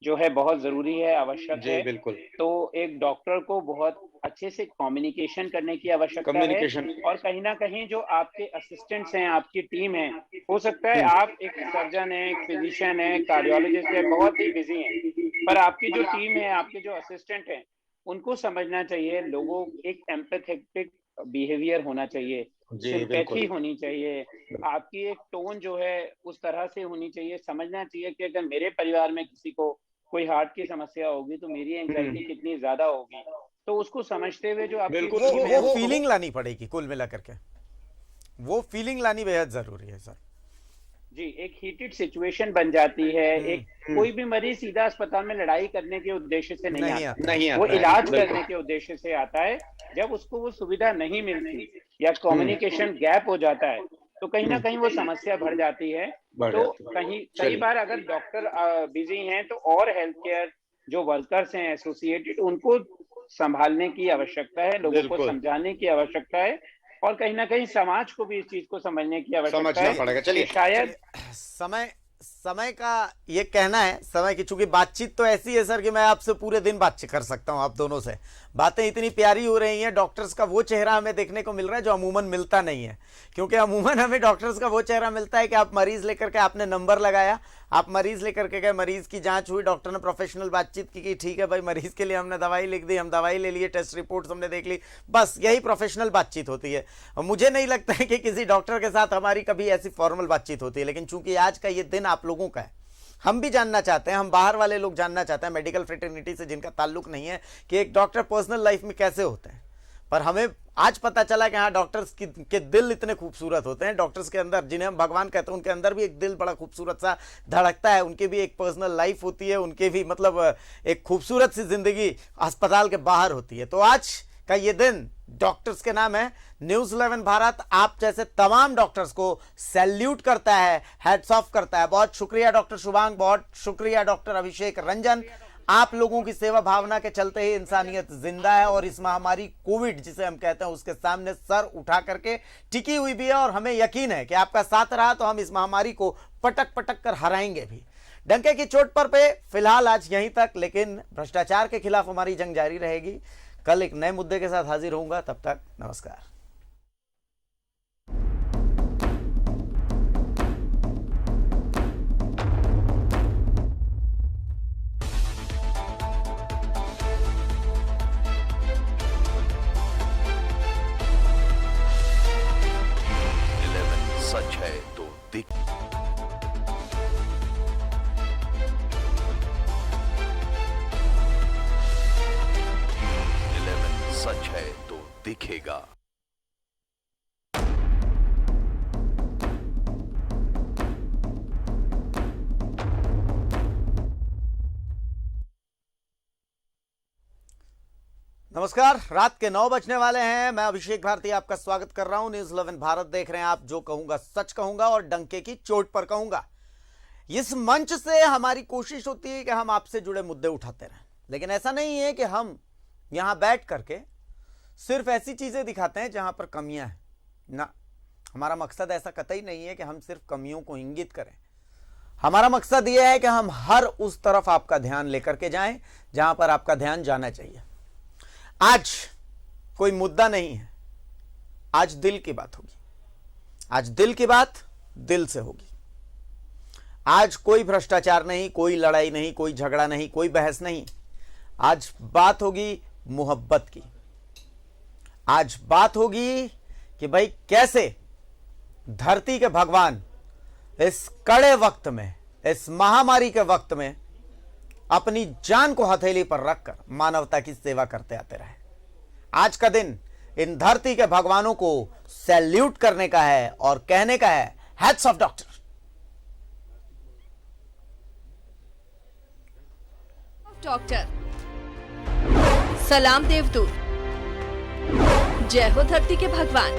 जो है बहुत जरूरी है, आवश्यक है। बिल्कुल। तो एक डॉक्टर को बहुत अच्छे से कम्युनिकेशन करने की आवश्यकता है, और कहीं ना कहीं जो आपके असिस्टेंट्स हैं, आपकी टीम है, हो सकता है आप एक सर्जन है, एक फिजिशियन है, कार्डियोलॉजिस्ट है, बहुत ही बिजी हैं, पर आपकी जो टीम है, आपके जो असिस्टेंट हैं, उनको समझना चाहिए, लोगों एक एम्पैथेटिक बिहेवियर होना चाहिए, सिंपैथी होनी चाहिए, आपकी एक टोन जो है उस तरह से होनी चाहिए, समझना चाहिए कि अगर मेरे परिवार में किसी को कोई हार्ट की समस्या होगी तो मेरी एंजाइटी कितनी ज्यादा होगी, तो उसको समझते हुए जो आपकी वो फीलिंग लानी पड़ेगी। कुल मिलाकर के वो फीलिंग लानी बेहद जरूरी है सर जी। एक हीटेड सिचुएशन बन जाती है, एक कोई भी मरीज सीधा अस्पताल में लड़ाई करने के उद्देश्य से नहीं आता, वो इलाज करने के उद्देश्य से आता है। जब उसको वो सुविधा नहीं मिलती या कम्युनिकेशन गैप हो जाता है तो कहीं ना कहीं वो समस्या बढ़ जाती है। तो कई बार अगर डॉक्टर बिजी हैं तो और हेल्थ केयर जो वर्कर्स हैं एसोसिएटेड, उनको संभालने की आवश्यकता है, लोगों को समझाने की आवश्यकता है, और कहीं ना कहीं समाज को भी इस चीज को समझने की आवश्यकता है। पड़ेगा। चलिए, शायद समय का ये कहना है, समय की चूंकि बातचीत तो ऐसी है सर कि मैं आपसे पूरे दिन बातचीत कर सकता हूं, आप दोनों से बातें इतनी प्यारी हो रही हैं। डॉक्टर्स का वो चेहरा हमें देखने को मिल रहा है जो अमूमन मिलता नहीं है, क्योंकि अमूमन हमें डॉक्टर्स का वो चेहरा मिलता है कि आप मरीज लेकर के आपने नंबर लगाया, आप मरीज लेकर के गए, मरीज की जांच हुई, डॉक्टर ने प्रोफेशनल बातचीत की कि ठीक है भाई, मरीज के लिए हमने दवाई लिख दी, हम दवाई ले लिए, टेस्ट रिपोर्ट्स हमने देख ली, बस यही प्रोफेशनल बातचीत होती है। मुझे नहीं लगता है कि किसी डॉक्टर के साथ हमारी कभी ऐसी फॉर्मल बातचीत होती है, लेकिन चूंकि आज का ये दिन आप लोगों का है, हम भी जानना चाहते हैं, हम बाहर वाले लोग जानना चाहते हैं, मेडिकल फ्रेटर्निटी से जिनका ताल्लुक नहीं है, कि एक डॉक्टर पर्सनल लाइफ में कैसे होते हैं। पर हमें आज पता चला कि हाँ, डॉक्टर्स के दिल इतने खूबसूरत होते हैं, डॉक्टर्स के अंदर, जिन्हें हम भगवान कहते हैं, उनके अंदर भी एक दिल बड़ा खूबसूरत सा धड़कता है, उनकी भी एक पर्सनल लाइफ होती है, उनके भी मतलब एक खूबसूरत सी जिंदगी अस्पताल के बाहर होती है। तो आज का ये दिन डॉक्टर्स के नाम है। न्यूज़ 11 भारत आप जैसे तमाम डॉक्टर्स को सैल्यूट करता है, हैट्स ऑफ करता है। बहुत शुक्रिया डॉक्टर शुभांक, बहुत शुक्रिया डॉक्टर अभिषेक रंजन। आप लोगों की सेवा भावना के चलते ही इंसानियत जिंदा है और इस महामारी कोविड जिसे हम कहते हैं उसके सामने सर उठा करके टिकी हुई भी है। और हमें यकीन है कि आपका साथ रहा तो हम इस महामारी को पटक पटक कर हराएंगे भी। डंके की चोट पर पे फिलहाल आज यहीं तक, लेकिन भ्रष्टाचार के खिलाफ हमारी जंग जारी रहेगी। कल एक नए मुद्दे के साथ हाजिर होऊंगा, तब तक नमस्कार। सच है तो दिख सच है तो दिखेगा। नमस्कार, रात के 9 बजने वाले हैं। मैं अभिषेक भारती आपका स्वागत कर रहा हूं। न्यूज़ 11 भारत देख रहे हैं आप। जो कहूंगा सच कहूंगा और डंके की चोट पर कहूंगा। इस मंच से हमारी कोशिश होती है कि हम आपसे जुड़े मुद्दे उठाते रहें, लेकिन ऐसा नहीं है कि हम यहां बैठ करके सिर्फ ऐसी चीजें दिखाते हैं जहां पर कमियां हैं ना। हमारा मकसद ऐसा कतई नहीं है कि हम सिर्फ कमियों को इंगित करें। हमारा मकसद यह है कि हम हर उस तरफ आपका ध्यान लेकर के जाएं जहां पर आपका ध्यान जाना चाहिए। आज कोई मुद्दा नहीं है, आज दिल की बात होगी। आज दिल की बात दिल से होगी। आज कोई भ्रष्टाचार नहीं, कोई लड़ाई नहीं, कोई झगड़ा नहीं, कोई बहस नहीं। आज बात होगी मोहब्बत की। आज बात होगी कि भाई कैसे धरती के भगवान इस कड़े वक्त में, इस महामारी के वक्त में अपनी जान को हथेली पर रखकर मानवता की सेवा करते आते रहे। आज का दिन इन धरती के भगवानों को सैल्यूट करने का है और कहने का है हैट्स ऑफ डॉक्टर। डॉक्टर सलाम देवदूत, जय हो धरती के भगवान।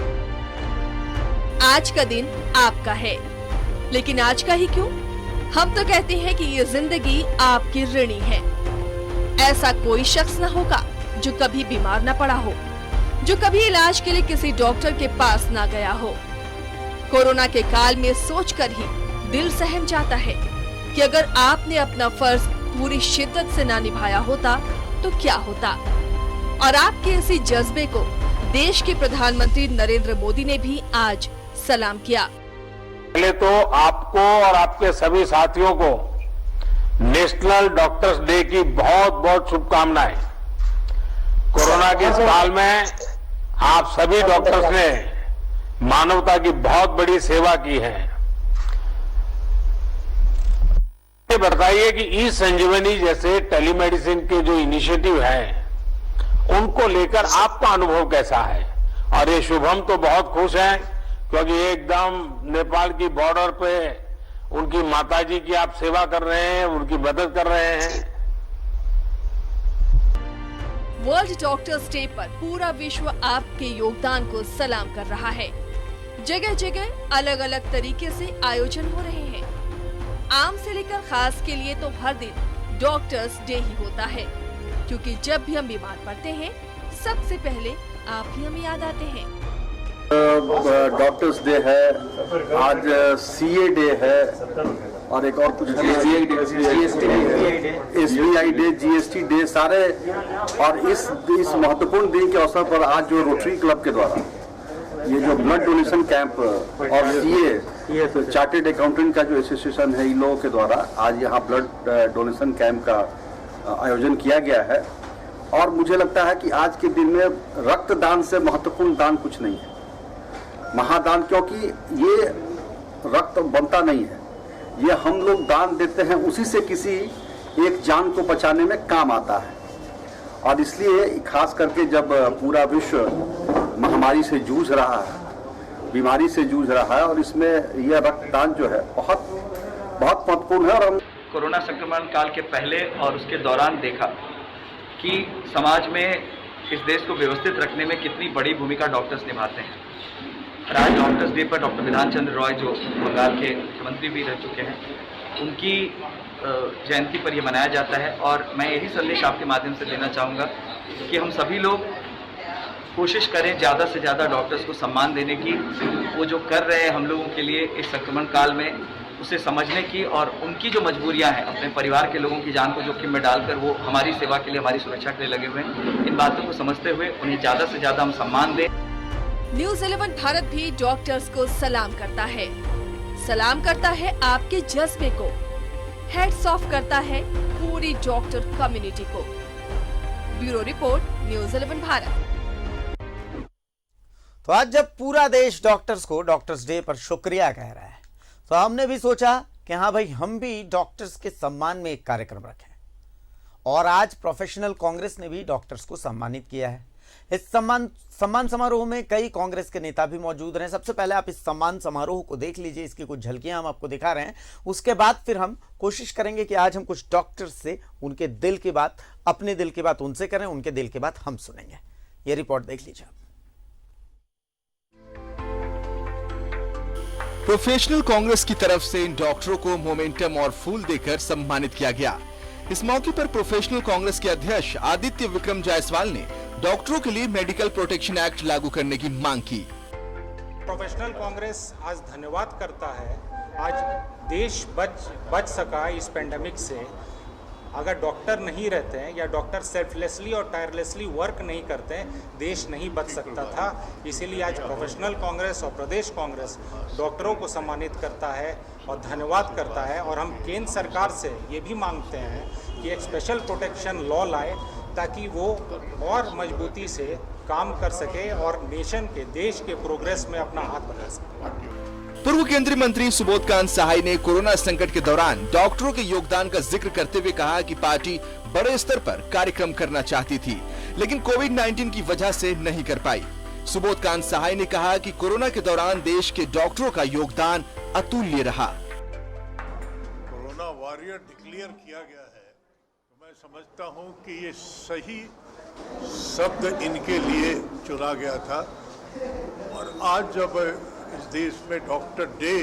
आज का दिन आपका है, लेकिन आज का ही क्यों? हम तो कहते हैं कि ये जिंदगी आपकी ऋणी है। ऐसा कोई शख्स न होगा जो कभी बीमार न पड़ा हो, जो कभी इलाज के लिए किसी डॉक्टर के पास ना गया हो। कोरोना के काल में सोचकर ही दिल सहम जाता है कि अगर आपने अपना फर्ज पूरी शिद्दत से ना निभाया होता तो क्या होता। और आपके इसी जज्बे को देश के प्रधानमंत्री नरेंद्र मोदी ने भी आज सलाम किया। पहले तो आपको और आपके सभी साथियों को नेशनल डॉक्टर्स डे की बहुत बहुत शुभकामनाएं। कोरोना के इस काल में आप सभी डॉक्टर्स ने मानवता की बहुत बड़ी सेवा की है। ये बताइए कि ई संजीवनी जैसे टेलीमेडिसिन के जो इनिशिएटिव हैं, उनको लेकर आपका अनुभव कैसा है? और ये शुभम तो बहुत खुश हैं क्योंकि एकदम नेपाल की बॉर्डर पे उनकी माताजी की आप सेवा कर रहे हैं, उनकी मदद कर रहे हैं। वर्ल्ड डॉक्टर्स डे पर पूरा विश्व आपके योगदान को सलाम कर रहा है। जगह जगह अलग अलग तरीके से आयोजन हो रहे हैं। आम से लेकर खास के लिए तो हर दिन डॉक्टर्स डे ही होता है, क्योंकि जब भी हम बीमार पड़ते हैं सबसे पहले आप ही हमें याद आते हैं। डॉक्टर्स डे है, आज सीए डे है और एक और कुछ SBI डे, GST डे, सारे। और इस महत्वपूर्ण दिन के अवसर पर आज जो रोटरी क्लब के द्वारा ये जो ब्लड डोनेशन कैंप और सीए चार्टेड अकाउंटेंट का जो एसोसिएशन है, इन लोगों के द्वारा आज यहाँ ब्लड डोनेशन कैंप का आयोजन किया गया है। और मुझे लगता है कि आज के दिन में रक्तदान से महत्वपूर्ण दान कुछ नहीं है, महादान, क्योंकि ये रक्त बनता नहीं है, ये हम लोग दान देते हैं, उसी से किसी एक जान को बचाने में काम आता है। और इसलिए खास करके जब पूरा विश्व महामारी से जूझ रहा है, बीमारी से जूझ रहा है, और इसमें यह रक्तदान जो है बहुत बहुत महत्वपूर्ण है। और हम कोरोना संक्रमण काल के पहले और उसके दौरान देखा कि समाज में इस देश को व्यवस्थित रखने में कितनी बड़ी भूमिका डॉक्टर्स निभाते हैं। और आज डॉक्टर्स डे पर डॉक्टर विधान चंद्र रॉय, जो बंगाल के मुख्यमंत्री भी रह चुके हैं, उनकी जयंती पर यह मनाया जाता है। और मैं यही संदेश आपके माध्यम से देना चाहूँगा कि हम सभी लोग कोशिश करें ज़्यादा से ज़्यादा डॉक्टर्स को सम्मान देने की, वो जो कर रहे हैं हम लोगों के लिए इस संक्रमण काल में, उसे समझने की, और उनकी जो मजबूरियां हैं अपने परिवार के लोगों की जान को जोखिम में डालकर वो हमारी सेवा के लिए, हमारी सुरक्षा के लिए लगे हुए हैं। इन बातों को समझते हुए उन्हें ज़्यादा से ज़्यादा हम सम्मान दें। न्यूज 11 भारत भी डॉक्टर्स को सलाम करता है, सलाम करता है आपके जज्बे को, हेड्स ऑफ करता है पूरी डॉक्टर कम्युनिटी को। Bureau report, news 11 Bharat. तो आज जब पूरा देश डॉक्टर्स को डॉक्टर्स डे पर शुक्रिया कह रहा है, तो हमने भी सोचा कि हाँ भाई, हम भी डॉक्टर्स के सम्मान में एक कार्यक्रम रखें। और आज प्रोफेशनल कांग्रेस ने भी डॉक्टर्स को सम्मानित किया है। इस सम्मान समारोह में कई कांग्रेस के नेता भी मौजूद रहे। सबसे पहले आप इस सम्मान समारोह को देख लीजिए, इसकी कुछ झलकियां हम आपको दिखा रहे हैं। उसके बाद फिर हम कोशिश करेंगे कि आज हम कुछ डॉक्टर्स से उनके दिल की बात, अपने दिल की बात उनसे करें, उनके दिल की बात हम सुनेंगे। ये रिपोर्ट देख लीजिए। प्रोफेशनल कांग्रेस की तरफ से इन डॉक्टरों को मोमेंटम और फूल देकर सम्मानित किया गया। इस मौके पर प्रोफेशनल कांग्रेस के अध्यक्ष आदित्य विक्रम जायसवाल ने डॉक्टरों के लिए मेडिकल प्रोटेक्शन एक्ट लागू करने की मांग की। प्रोफेशनल कांग्रेस आज धन्यवाद करता है, आज देश बच सका इस पेंडेमिक से। अगर डॉक्टर नहीं रहते हैं या डॉक्टर सेल्फलेसली और टायरलेसली वर्क नहीं करते हैं, देश नहीं बच सकता था। इसीलिए आज प्रोफेशनल कांग्रेस और प्रदेश कांग्रेस डॉक्टरों को सम्मानित करता है और धन्यवाद करता है। और हम केंद्र सरकार से ये भी मांगते हैं कि एक स्पेशल प्रोटेक्शन लॉ लाए, ताकि वो और मजबूती से काम कर सके और नेशन के, देश के प्रोग्रेस में अपना हाथ बढ़ा सके। पूर्व केंद्रीय मंत्री सुबोधकांत सहाय ने कोरोना संकट के दौरान डॉक्टरों के योगदान का जिक्र करते हुए कहा कि पार्टी बड़े स्तर पर कार्यक्रम करना चाहती थी, लेकिन कोविड-19 की वजह से नहीं कर पाई। सुबोधकांत सहाय ने कहा कि कोरोना के दौरान देश के डॉक्टरों का योगदान अतुल्य रहा। कोरोना वॉरियर डिक्लेयर किया गया है, तो मैं समझता हूं कि ये सही शब्द इनके लिए चुना गया था। और आज जब इस देश में doctor day,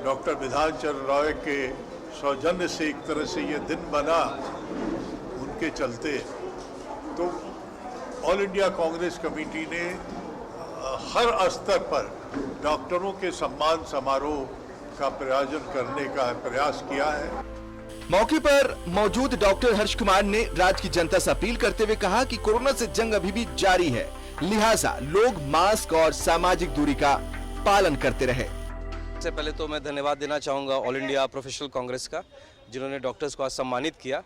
doctor Bidhan Chandra Roy के सौजन्य से एक तरह से ये दिन बना, उनके चलते, तो ऑल इंडिया कांग्रेस कमेटी ने हर स्तर पर डॉक्टरों के सम्मान समारोह का प्रायोजन करने का प्रयास किया है। मौके पर मौजूद डॉक्टर हर्ष कुमार ने राज्य की जनता से अपील करते हुए कहा कि कोरोना से जंग अभी भी जारी है, लिहाजा लोग मास्क और सामाजिक दूरी का पालन करते रहे। सबसे पहले तो मैं धन्यवाद देना चाहूँगा ऑल इंडिया प्रोफेशनल कांग्रेस का, जिन्होंने डॉक्टर्स को आज सम्मानित किया।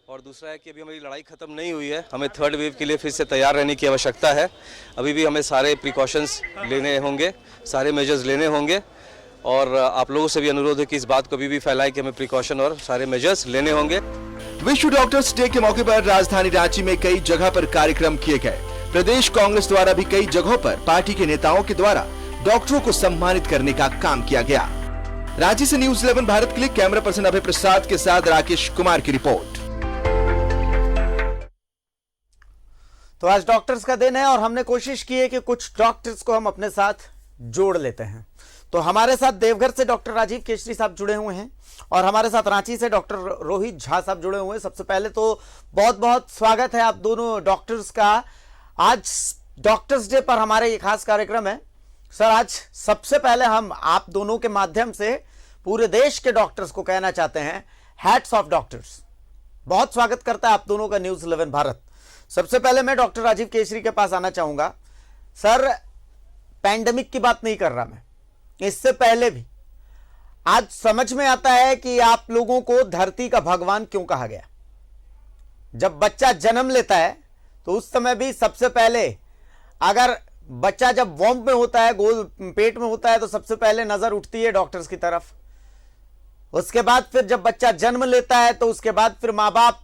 और दूसरा है कि अभी हमारी लड़ाई खत्म नहीं हुई है, हमें थर्ड वेव के लिए फिर से तैयार रहने की आवश्यकता है। अभी भी हमें सारे प्रिकॉशंस लेने होंगे, सारे मेजर्स लेने होंगे। और आप लोगों से भी अनुरोध है कि इस बात को अभी भी फैलाएं कि हमें प्रिकॉशन और सारे मेजर्स लेने होंगे। विश्व डॉक्टर्स डे के मौके पर राजधानी रांची में कई जगह पर कार्यक्रम किए गए। प्रदेश कांग्रेस द्वारा भी कई जगहों पर पार्टी के नेताओं के द्वारा डॉक्टरों को सम्मानित करने का काम किया गया। रांची से न्यूज 11 भारत के लिए कैमरा पर्सन अभय प्रसाद के साथ राकेश कुमार की रिपोर्ट। तो आज डॉक्टर्स का दिन है और हमने कोशिश की है कि कुछ डॉक्टर्स को हम अपने साथ जोड़ लेते हैं। तो हमारे साथ देवघर से डॉक्टर राजीव केसरी साहब जुड़े हुए हैं और हमारे साथ रांची से डॉक्टर रोहित झा साहब जुड़े हुए हैं। सबसे पहले तो बहुत बहुत स्वागत है आप दोनों डॉक्टर्स का। आज डॉक्टर्स डे पर हमारे ये खास कार्यक्रम है। सर, आज सबसे पहले हम आप दोनों के माध्यम से पूरे देश के डॉक्टर्स को कहना चाहते हैं, हैट्स ऑफ डॉक्टर्स। बहुत स्वागत करता है आप दोनों का न्यूज 11 भारत। सबसे पहले मैं डॉक्टर राजीव केसरी के पास आना चाहूंगा। सर, पैंडेमिक की बात नहीं कर रहा मैं, इससे पहले भी आज समझ में आता है कि आप लोगों को धरती का भगवान क्यों कहा गया। जब बच्चा जन्म लेता है तो उस समय भी सबसे पहले, अगर बच्चा जब वॉर्म में होता है, गोल पेट में होता है, तो सबसे पहले नजर उठती है डॉक्टर्स की तरफ। उसके बाद फिर जब बच्चा जन्म लेता है तो उसके बाद फिर माँ बाप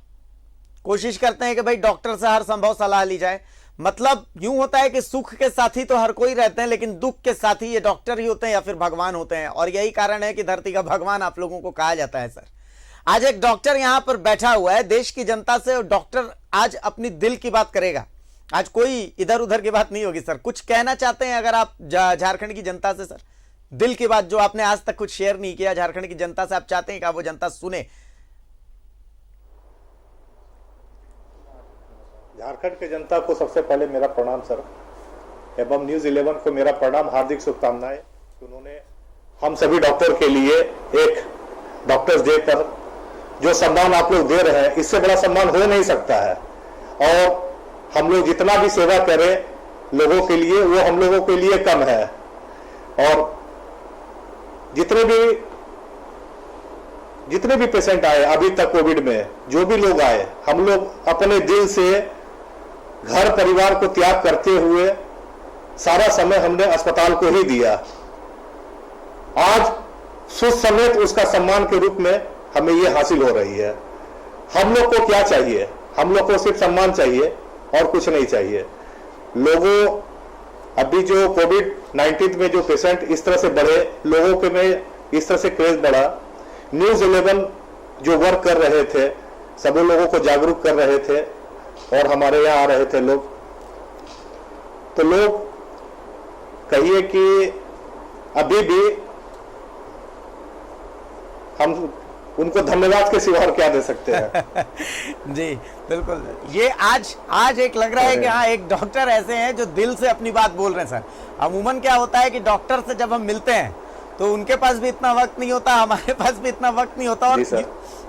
कोशिश करते हैं कि भाई डॉक्टर से हर संभव सलाह ली जाए। मतलब यूं होता है कि सुख के साथी तो हर कोई रहते हैं, लेकिन दुख के साथी ये डॉक्टर ही होते हैं या फिर भगवान होते हैं। और यही कारण है कि धरती का भगवान आप लोगों को कहा जाता है। सर, आज एक डॉक्टर यहां पर बैठा हुआ है देश की जनता से, और डॉक्टर आज अपनी दिल की बात करेगा। आज कोई इधर उधर की बात नहीं होगी। सर, कुछ कहना चाहते हैं अगर आप झारखंड की जनता से? सर, दिल की बात जो आपने आज तक कुछ शेयर नहीं किया झारखंड की जनता से, आप चाहते हैं कि आप वो जनता सुने, झारखंड की जनता को सबसे पहले मेरा प्रणाम सर, एवं न्यूज़ 11 को मेरा प्रणाम, हार्दिक शुभकामनाएं। उन्होंने हम सभी डॉक्टर के लिए एक डॉक्टर्स डे पर जो सम्मान आप लोग दे रहे हैं, इससे बड़ा सम्मान हो नहीं सकता है। और हम लोग जितना भी सेवा करें लोगों के लिए, वो हम लोगों के लिए कम है। और जितने भी पेशेंट आए अभी तक कोविड में, जो भी लोग आए, हम लोग अपने दिल से घर परिवार को त्याग करते हुए सारा समय हमने अस्पताल को ही दिया। आज सुध समेत उसका सम्मान के रूप में हमें यह हासिल हो रही है। हम लोग को क्या चाहिए? हम लोग को सिर्फ सम्मान चाहिए और कुछ नहीं चाहिए। लोगों अभी जो कोविड-19 में जो पेशेंट इस तरह से बढ़े, लोगों के में इस तरह से क्रेज बढ़ा, न्यूज़ 11 जो वर्क कर रहे थे, सभी लोगों को जागरूक कर रहे थे और हमारे यहाँ आ रहे थे लोग, तो लोग कहिए कि अभी भी हम उनको धन्यवाद के सिवा और क्या दे सकते हैं। जी बिल्कुल, ये आज एक लग रहा है कि हाँ, एक डॉक्टर ऐसे हैं जो दिल से अपनी बात बोल रहे हैं सर। अमूमन क्या होता है कि डॉक्टर से जब हम मिलते हैं तो उनके पास भी इतना वक्त नहीं होता, हमारे पास भी इतना वक्त नहीं होता, और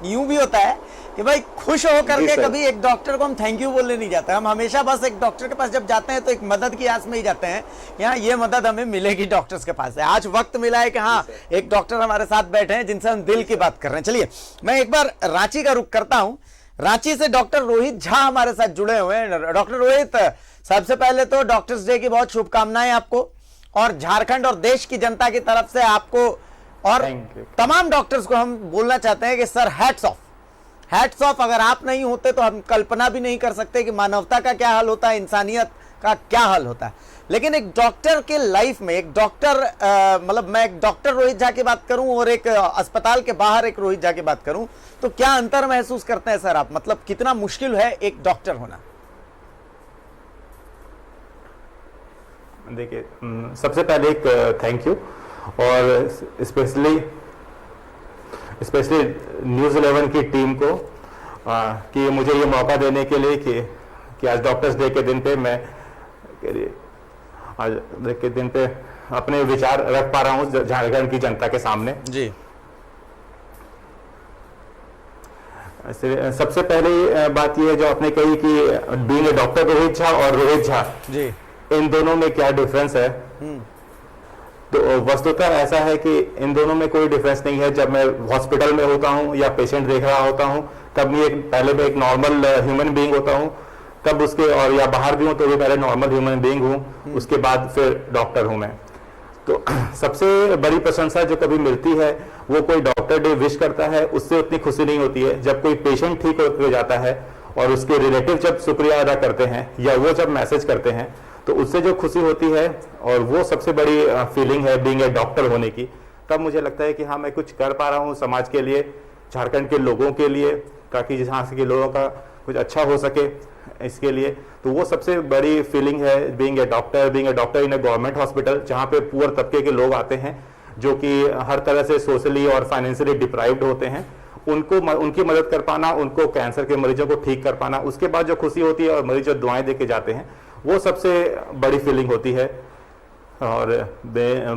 यूं भी होता है कि भाई खुश हो करके कभी एक डॉक्टर को हम थैंक यू बोलने नहीं जाते। हम हमेशा बस एक डॉक्टर के पास जब जाते हैं तो एक मदद की आस में ही जाते हैं, यहाँ ये मदद हमें मिलेगी डॉक्टर्स के पास से। आज वक्त मिला है कि हाँ, एक डॉक्टर हमारे साथ बैठे हैं जिनसे हम दिल की बात कर रहे हैं। चलिए मैं एक बार रांची का रुख करता हूँ। रांची से डॉक्टर रोहित झा हमारे साथ जुड़े हुए हैं। डॉक्टर रोहित, सबसे पहले तो डॉक्टर्स डे की बहुत शुभकामनाएं आपको, और झारखंड और देश की जनता की तरफ से आपको और तमाम डॉक्टर्स को हम बोलना चाहते हैं कि sir hats off, hats off. अगर आप नहीं होते तो हम कल्पना भी नहीं कर सकते कि मानवता का क्या हाल होता है, इंसानियत का क्या हाल होता है। लेकिन एक डॉक्टर के लाइफ में, एक डॉक्टर मतलब मैं एक डॉक्टर रोहित झा की बात करूं और एक अस्पताल के बाहर एक रोहित झा की बात करूं, तो क्या अंतर महसूस करते हैं सर आप? मतलब कितना मुश्किल है एक डॉक्टर होना? देखिए, सबसे पहले एक थैंक यू, और स्पेशली न्यूज़ 11 की टीम को कि मुझे ये मौका देने के लिए कि आज डॉक्टर्स डे के दिन पे मैं आज के दिन पे अपने विचार रख पा रहा हूँ झारखंड की जनता के सामने। जी, सबसे पहले बात ये है जो आपने कही कि बीइंग डॉक्टर रोहित झा और रोहित झा जी, इन दोनों में क्या डिफरेंस है। तो वस्तुतः ऐसा है कि इन दोनों में कोई डिफरेंस नहीं है। जब मैं हॉस्पिटल में होता हूं या पेशेंट देख रहा होता हूं तब पहले मैं एक नॉर्मल ह्यूमन बीइंग होता हूं, तब उसके, और या बाहर भी हूं तो भी पहले नॉर्मल ह्यूमन बीइंग हूं, उसके बाद फिर डॉक्टर हूं मैं। तो सबसे बड़ी प्रशंसा जो कभी मिलती है वो कोई डॉक्टर डे विश करता है, उससे उतनी खुशी नहीं होती है। जब कोई पेशेंट ठीक हो जाता है और उसके रिलेटिव जब शुक्रिया अदा करते हैं या वो जब मैसेज करते हैं, तो उससे जो खुशी होती है, और वो सबसे बड़ी फीलिंग है बीइंग ए डॉक्टर होने की। तब मुझे लगता है कि हाँ, मैं कुछ कर पा रहा हूँ समाज के लिए, झारखंड के लोगों के लिए, ताकि जहाँ से के लोगों का कुछ अच्छा हो सके इसके लिए। तो वो सबसे बड़ी फीलिंग है being a doctor in A government hospital, जहाँ पे पुअर तबके के लोग आते हैं जो कि हर तरह से सोशली और फाइनेंशियली डिप्राइव्ड होते हैं। उनकी मदद कर पाना, उनको कैंसर के मरीजों को ठीक कर पाना, उसके बाद जो खुशी होती है और मरीज जो दुआएं दे के जाते हैं, वो सबसे बड़ी फीलिंग होती है। और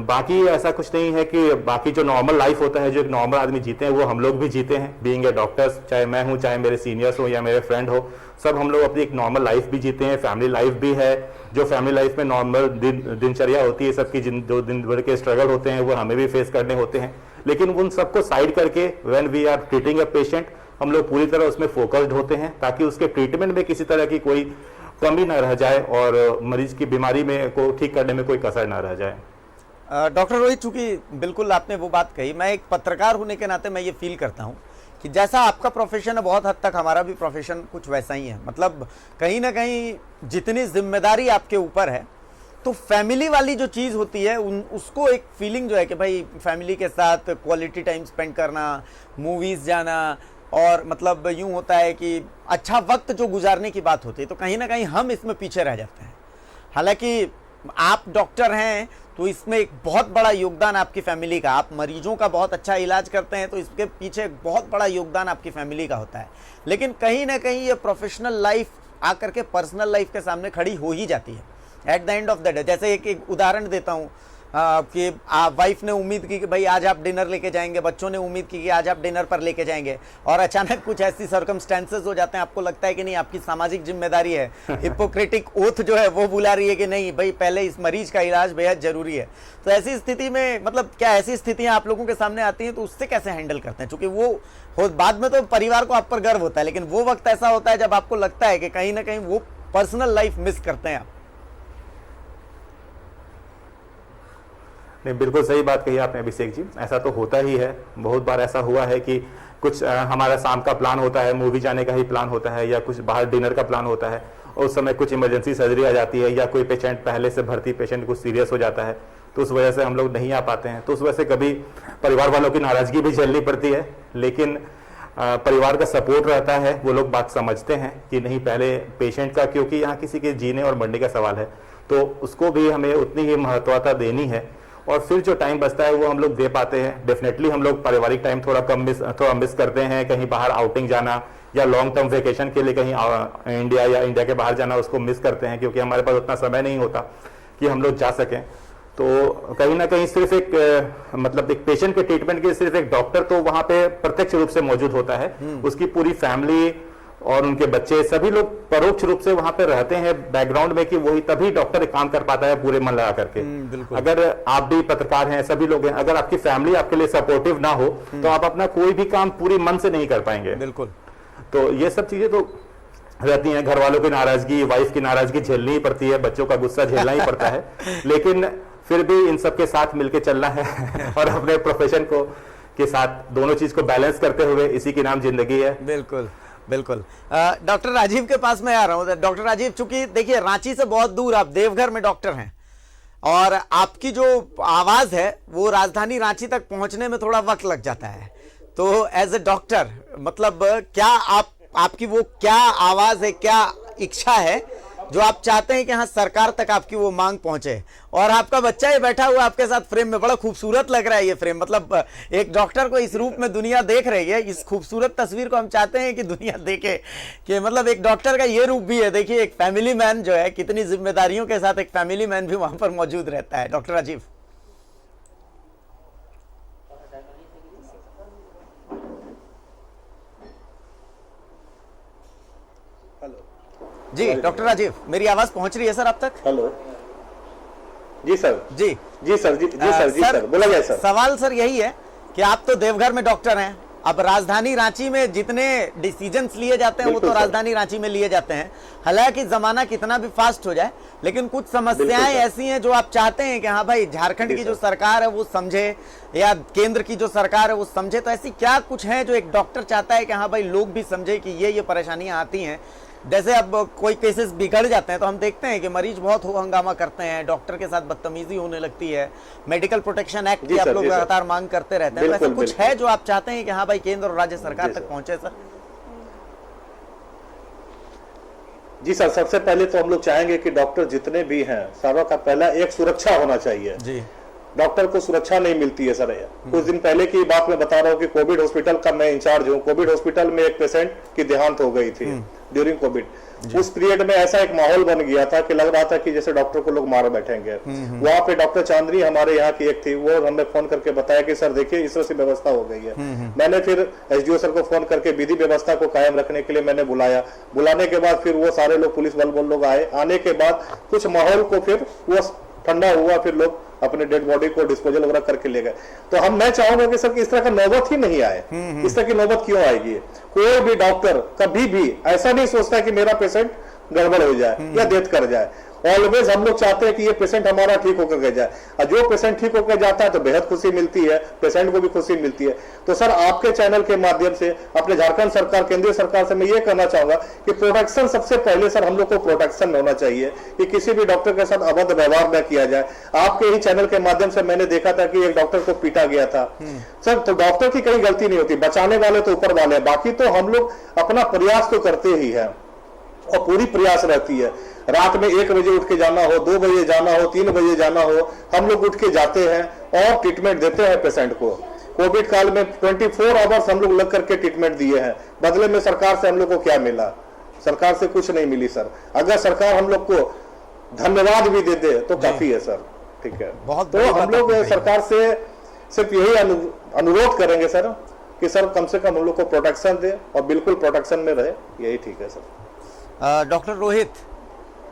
बाकी ऐसा कुछ नहीं है कि बाकी जो नॉर्मल लाइफ होता है, जो एक नॉर्मल आदमी जीते हैं, वो हम लोग भी जीते हैं बीइंग ए डॉक्टर्स। चाहे मैं हूँ, चाहे मेरे सीनियर्स हो या मेरे फ्रेंड हो, सब हम लोग अपनी एक नॉर्मल लाइफ भी जीते हैं, फैमिली लाइफ भी है। जो फैमिली लाइफ में नॉर्मल दिनचर्या होती है, सबकी जो दिन भर के स्ट्रगल होते हैं वो हमें भी फेस करने होते हैं। लेकिन उन सबको साइड करके when we are treating a patient, हम लोग पूरी तरह उसमें फोकस्ड होते हैं ताकि उसके ट्रीटमेंट में किसी तरह की कोई कमी न रह जाए और मरीज की बीमारी में को ठीक करने में कोई कसर न रह जाए। डॉक्टर रोहित, चूंकि बिल्कुल आपने वो बात कही, मैं एक पत्रकार होने के नाते मैं ये फील करता हूँ कि जैसा आपका प्रोफेशन है, बहुत हद तक हमारा भी प्रोफेशन कुछ वैसा ही है। मतलब कहीं ना कहीं जितनी जिम्मेदारी आपके ऊपर है, तो फैमिली वाली जो चीज़ होती है उसको एक फीलिंग जो है कि भाई फैमिली के साथ क्वालिटी टाइम स्पेंड करना, मूवीज़ जाना, और मतलब यूं होता है कि अच्छा वक्त जो गुजारने की बात होती है, तो कहीं ना कहीं हम इसमें पीछे रह जाते हैं। हालांकि आप डॉक्टर हैं तो इसमें एक बहुत बड़ा योगदान आपकी फैमिली का, आप मरीजों का बहुत अच्छा इलाज करते हैं तो इसके पीछे एक बहुत बड़ा योगदान आपकी फैमिली का होता है। लेकिन कहीं ना कहीं ये प्रोफेशनल लाइफ आकर के पर्सनल लाइफ के सामने खड़ी हो ही जाती है at the end of the day. जैसे एक उदाहरण देता हूँ कि वाइफ ने उम्मीद की कि भाई आज आप डिनर लेके जाएंगे, बच्चों ने उम्मीद की कि आज आप डिनर पर लेके जाएंगे, और अचानक कुछ ऐसी सर्कमस्टेंसेस हो जाते हैं, आपको लगता है कि नहीं आपकी सामाजिक जिम्मेदारी है, हिपोक्रेटिक ओथ जो है वो बुला रही है कि नहीं भाई पहले इस मरीज का इलाज बेहद जरूरी है। तो ऐसी स्थिति में मतलब क्या ऐसी स्थितियां आप लोगों के सामने आती हैं तो उससे कैसे हैंडल करते हैं? क्योंकि वो बाद में तो परिवार को आप पर गर्व होता है, लेकिन वो वक्त ऐसा होता है जब आपको लगता है कि कहीं ना कहीं वो पर्सनल लाइफ मिस करते हैं आप। नहीं, बिल्कुल सही बात कही आपने अभिषेक जी, ऐसा तो होता ही है। बहुत बार ऐसा हुआ है कि कुछ हमारा शाम का प्लान होता है, मूवी जाने का ही प्लान होता है, या कुछ बाहर डिनर का प्लान होता है, और उस समय कुछ इमरजेंसी सर्जरी आ जाती है, या कोई पेशेंट पहले से भर्ती पेशेंट कुछ सीरियस हो जाता है, तो उस वजह से हम लोग नहीं आ पाते हैं। तो उस वजह से कभी परिवार वालों की नाराजगी भी झेलनी पड़ती है, लेकिन परिवार का सपोर्ट रहता है, वो लोग बात समझते हैं कि नहीं पहले पेशेंट का, क्योंकि यहाँ किसी के जीने और मरने का सवाल है, तो उसको भी हमें उतनी ही महत्वता देनी है। और फिर जो टाइम बचता है वो हम लोग दे पाते हैं। डेफिनेटली हम लोग पारिवारिक टाइम थोड़ा मिस करते हैं, कहीं बाहर आउटिंग जाना या लॉन्ग टर्म वेकेशन के लिए कहीं इंडिया या इंडिया के बाहर जाना, उसको मिस करते हैं, क्योंकि हमारे पास उतना समय नहीं होता कि हम लोग जा सकें। तो कहीं ना कहीं सिर्फ एक मतलब एक पेशेंट के ट्रीटमेंट के सिर्फ एक डॉक्टर तो वहाँ पे प्रत्यक्ष रूप से मौजूद होता है, उसकी पूरी फैमिली और उनके बच्चे सभी लोग परोक्ष रूप से वहां पे रहते हैं बैकग्राउंड में, कि वही तभी डॉक्टर काम कर पाता है पूरे मन लगा करके। अगर आप भी पत्रकार हैं, सभी लोग हैं, अगर आपकी फैमिली आपके लिए सपोर्टिव ना हो तो आप अपना कोई भी काम पूरी मन से नहीं कर पाएंगे। बिल्कुल। तो ये सब चीजें तो रहती हैं, घर वालों की नाराजगी, वाइफ की नाराजगी झेलनी ही पड़ती है, बच्चों का गुस्सा झेलना ही पड़ता है, लेकिन फिर भी इन सबके साथ मिलकर चलना है और अपने प्रोफेशन को के साथ दोनों चीज को बैलेंस करते हुए, इसी की नाम जिंदगी है। बिल्कुल बिल्कुल। डॉक्टर राजीव के पास मैं आ रहा हूँ। डॉक्टर राजीव, चूंकि देखिए रांची से बहुत दूर आप देवघर में डॉक्टर हैं, और आपकी जो आवाज है वो राजधानी रांची तक पहुंचने में थोड़ा वक्त लग जाता है, तो एज ए डॉक्टर मतलब क्या आपकी वो क्या आवाज है, क्या इच्छा है जो आप चाहते हैं कि हाँ सरकार तक आपकी वो मांग पहुंचे? और आपका बच्चा ही बैठा हुआ आपके साथ फ्रेम में, बड़ा खूबसूरत लग रहा है ये फ्रेम, मतलब एक डॉक्टर को इस रूप में दुनिया देख रही है। इस खूबसूरत तस्वीर को हम चाहते हैं कि दुनिया देखे कि मतलब एक डॉक्टर का ये रूप भी है। देखिए एक फैमिली मैन जो है, कितनी जिम्मेदारियों के साथ एक फैमिली मैन भी वहां पर मौजूद रहता है। डॉक्टर राजीव जी। डॉक्टर राजीव, मेरी आवाज पहुंच रही है सर आप तक? हेलो जी सर। जी जी सर। जी सर बोला जाए सर। सवाल सर यही है कि आप तो देवघर में डॉक्टर हैं, अब राजधानी रांची में जितने डिसीजंस लिए जाते हैं वो तो राजधानी रांची में लिए जाते हैं। हालांकि जमाना कितना भी फास्ट हो जाए, लेकिन कुछ समस्याएं ऐसी हैं जो आप चाहते हैं कि हाँ भाई झारखंड की जो सरकार है वो समझे, या केंद्र की जो सरकार है वो समझे। तो ऐसी क्या कुछ है जो एक डॉक्टर चाहता है कि हाँ भाई लोग भी समझे कि ये परेशानियां आती हैं? जैसे अब कोई केसेस बिगड़ जाते हैं तो हम देखते हैं कि मरीज बहुत हंगामा करते हैं, डॉक्टर के साथ बदतमीजी होने लगती है, मेडिकल प्रोटेक्शन एक्ट की आप लोग लगातार मांग करते रहते हैं। तो ऐसा कुछ है जो आप चाहते हैं कि हाँ भाई केंद्र और राज्य सरकार तक पहुंचे सर? जी सर, सबसे पहले तो हम लोग चाहेंगे कि डॉक्टर जितने भी हैं, सारों का पहला एक सुरक्षा होना चाहिए जी। डॉक्टर को सुरक्षा नहीं मिलती है सर। कुछ दिन पहले की बात मैं बता रहा हूँ कि कोविड हॉस्पिटल का मैं इंचार्ज हूँ। कोविड हॉस्पिटल में एक पेशेंट की देहांत हो गई थी ड्यूरिंग कोविड। उस पीरियड में ऐसा एक माहौल बन गया था कि लग रहा था कि जैसे डॉक्टर को लोग मार बैठेंगे। वहां पे डॉक्टर चांदनी हमारे यहाँ की एक थी, वो हमें फोन करके बताया कि सर देखिए इस तरह से व्यवस्था हो गई है। मैंने फिर एसडीओ सर को फोन करके विधि व्यवस्था को कायम रखने के लिए मैंने बुलाया। बुलाने के बाद फिर वो सारे लोग पुलिस बल लोग आए। आने के बाद कुछ माहौल को फिर वो ठंडा हुआ, फिर लोग अपने डेड बॉडी को डिस्पोजल वगैरह करके ले गए। तो मैं चाहूंगा कि सर इस तरह का नौबत ही नहीं आए। इस तरह की नौबत क्यों आएगी? कोई भी डॉक्टर कभी भी ऐसा नहीं सोचता कि मेरा पेशेंट गड़बड़ हो जाए या डेथ कर जाए। ऑलवेज हम लोग चाहते हैं कि ये पेशेंट हमारा ठीक होकर के जाए, और जो पेशेंट ठीक होकर जाता है तो बेहद खुशी मिलती है, पेशेंट को भी खुशी मिलती है। तो सर आपके चैनल के माध्यम से अपने झारखंड सरकार, केंद्रीय सरकार से मैं ये कहना चाहूंगा कि प्रोटेक्शन सबसे पहले सर हम लोग को प्रोटेक्शन होना चाहिए कि किसी भी डॉक्टर के साथ अभद्र व्यवहार न किया जाए। आपके ही चैनल के माध्यम से मैंने देखा था कि एक डॉक्टर को पीटा गया था सर। तो डॉक्टर की कहीं गलती नहीं होती, बचाने वाले तो ऊपर वाले, बाकी तो हम लोग अपना प्रयास तो करते ही है और पूरी प्रयास रहती है। रात में 1 बजे उठ के जाना हो, 2 बजे जाना हो, 3 बजे जाना हो, हम लोग उठ के जाते हैं और ट्रीटमेंट देते हैं पेशेंट को। कोविड काल में 24 आवर्स हम लोग लग करके ट्रीटमेंट दिए हैं। बदले में सरकार से हम लोग को क्या मिला? सरकार से कुछ नहीं मिली सर। अगर सरकार हम लोग को धन्यवाद भी दे दे तो काफी है सर। ठीक है, तो हम लोग सरकार से सिर्फ यही अनुरोध करेंगे सर कि सर कम से कम हम लोग को प्रोटेक्शन दे और बिल्कुल प्रोटेक्शन में रहे, यही ठीक है सर। डॉक्टर रोहित,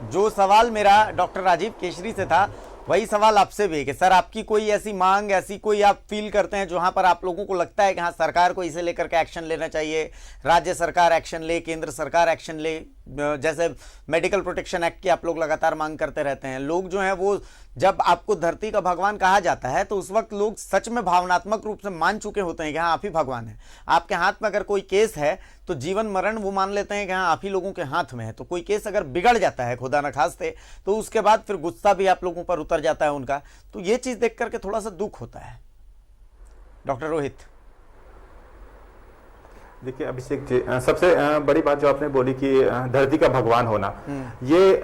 जो सवाल मेरा डॉक्टर राजीव केशरी से था वही सवाल आपसे भी है कि सर आपकी कोई ऐसी मांग, ऐसी कोई आप फील करते हैं जहां पर आप लोगों को लगता है कि हाँ सरकार को इसे लेकर के एक्शन लेना चाहिए, राज्य सरकार एक्शन ले, केंद्र सरकार एक्शन ले, जैसे मेडिकल प्रोटेक्शन एक्ट की आप लोग लगातार मांग करते रहते हैं। लोग जो हैं वो जब आपको धरती का भगवान कहा जाता है तो उस वक्त लोग सच में भावनात्मक रूप से मान चुके होते हैं कि हाँ आप ही भगवान हैं। आपके हाथ में अगर कोई केस है तो जीवन मरण वो मान लेते हैं कि हाँ आप ही लोगों के हाथ में है। तो कोई केस अगर बिगड़ जाता है खुदा न खास्ते तो उसके बाद फिर गुस्सा भी आप लोगों पर उतर जाता है उनका। तो ये चीज देख करके थोड़ा सा दुख होता है। डॉक्टर रोहित, देखिए अभिषेक जी, सबसे बड़ी बात जो आपने बोली कि धरती का भगवान होना, ये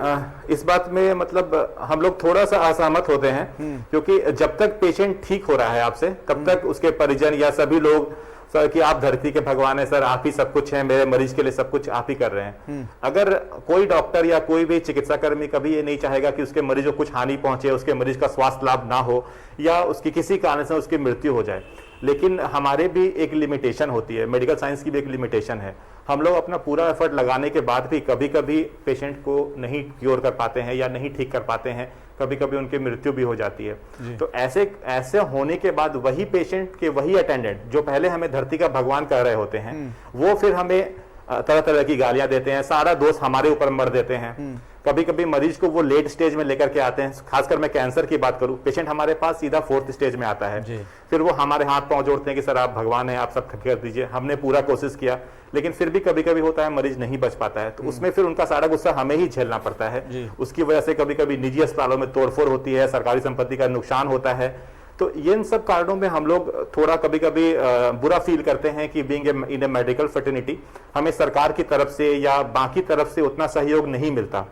इस बात में मतलब हम लोग थोड़ा सा असहमत होते हैं, क्योंकि जब तक पेशेंट ठीक हो रहा है आपसे तब तक उसके परिजन या सभी लोग सर कि आप धरती के भगवान है सर, आप ही सब कुछ है, मेरे मरीज के लिए सब कुछ आप ही कर रहे हैं। अगर कोई डॉक्टर या कोई भी चिकित्सा कर्मी कभी ये नहीं चाहेगा कि उसके मरीज को कुछ हानि पहुंचे, उसके मरीज का स्वास्थ्य लाभ ना हो या उसकी किसी कारण से उसकी मृत्यु हो जाए, लेकिन हमारे भी एक लिमिटेशन होती है, मेडिकल साइंस की भी एक लिमिटेशन है। हम लोग अपना पूरा एफर्ट लगाने के बाद भी कभी कभी पेशेंट को नहीं क्योर कर पाते हैं या नहीं ठीक कर पाते हैं, कभी कभी उनकी मृत्यु भी हो जाती है। तो ऐसे होने के बाद वही पेशेंट के वही अटेंडेंट जो पहले हमें धरती का भगवान कह रहे होते हैं वो फिर हमें तरह तरह की गालियां देते हैं, सारा दोष हमारे ऊपर मर देते हैं। कभी कभी मरीज को वो लेट स्टेज में लेकर के आते हैं, खासकर मैं कैंसर की बात करूं, पेशेंट हमारे पास सीधा 4th स्टेज में आता है, फिर वो हमारे हाथ पांव जोड़ते हैं कि सर आप भगवान हैं, आप सब ठीक कर दीजिए। हमने पूरा कोशिश किया लेकिन फिर भी कभी कभी होता है मरीज नहीं बच पाता है, तो उसमें फिर उनका सारा गुस्सा हमें ही झेलना पड़ता है। उसकी वजह से कभी कभी निजी अस्पतालों में तोड़फोड़ होती है, सरकारी संपत्ति का नुकसान होता है। तो इन सब कारणों में हम लोग थोड़ा कभी कभी बुरा फील करते हैं कि being in A medical fraternity हमें सरकार की तरफ से या बाकी तरफ से उतना सहयोग नहीं मिलता।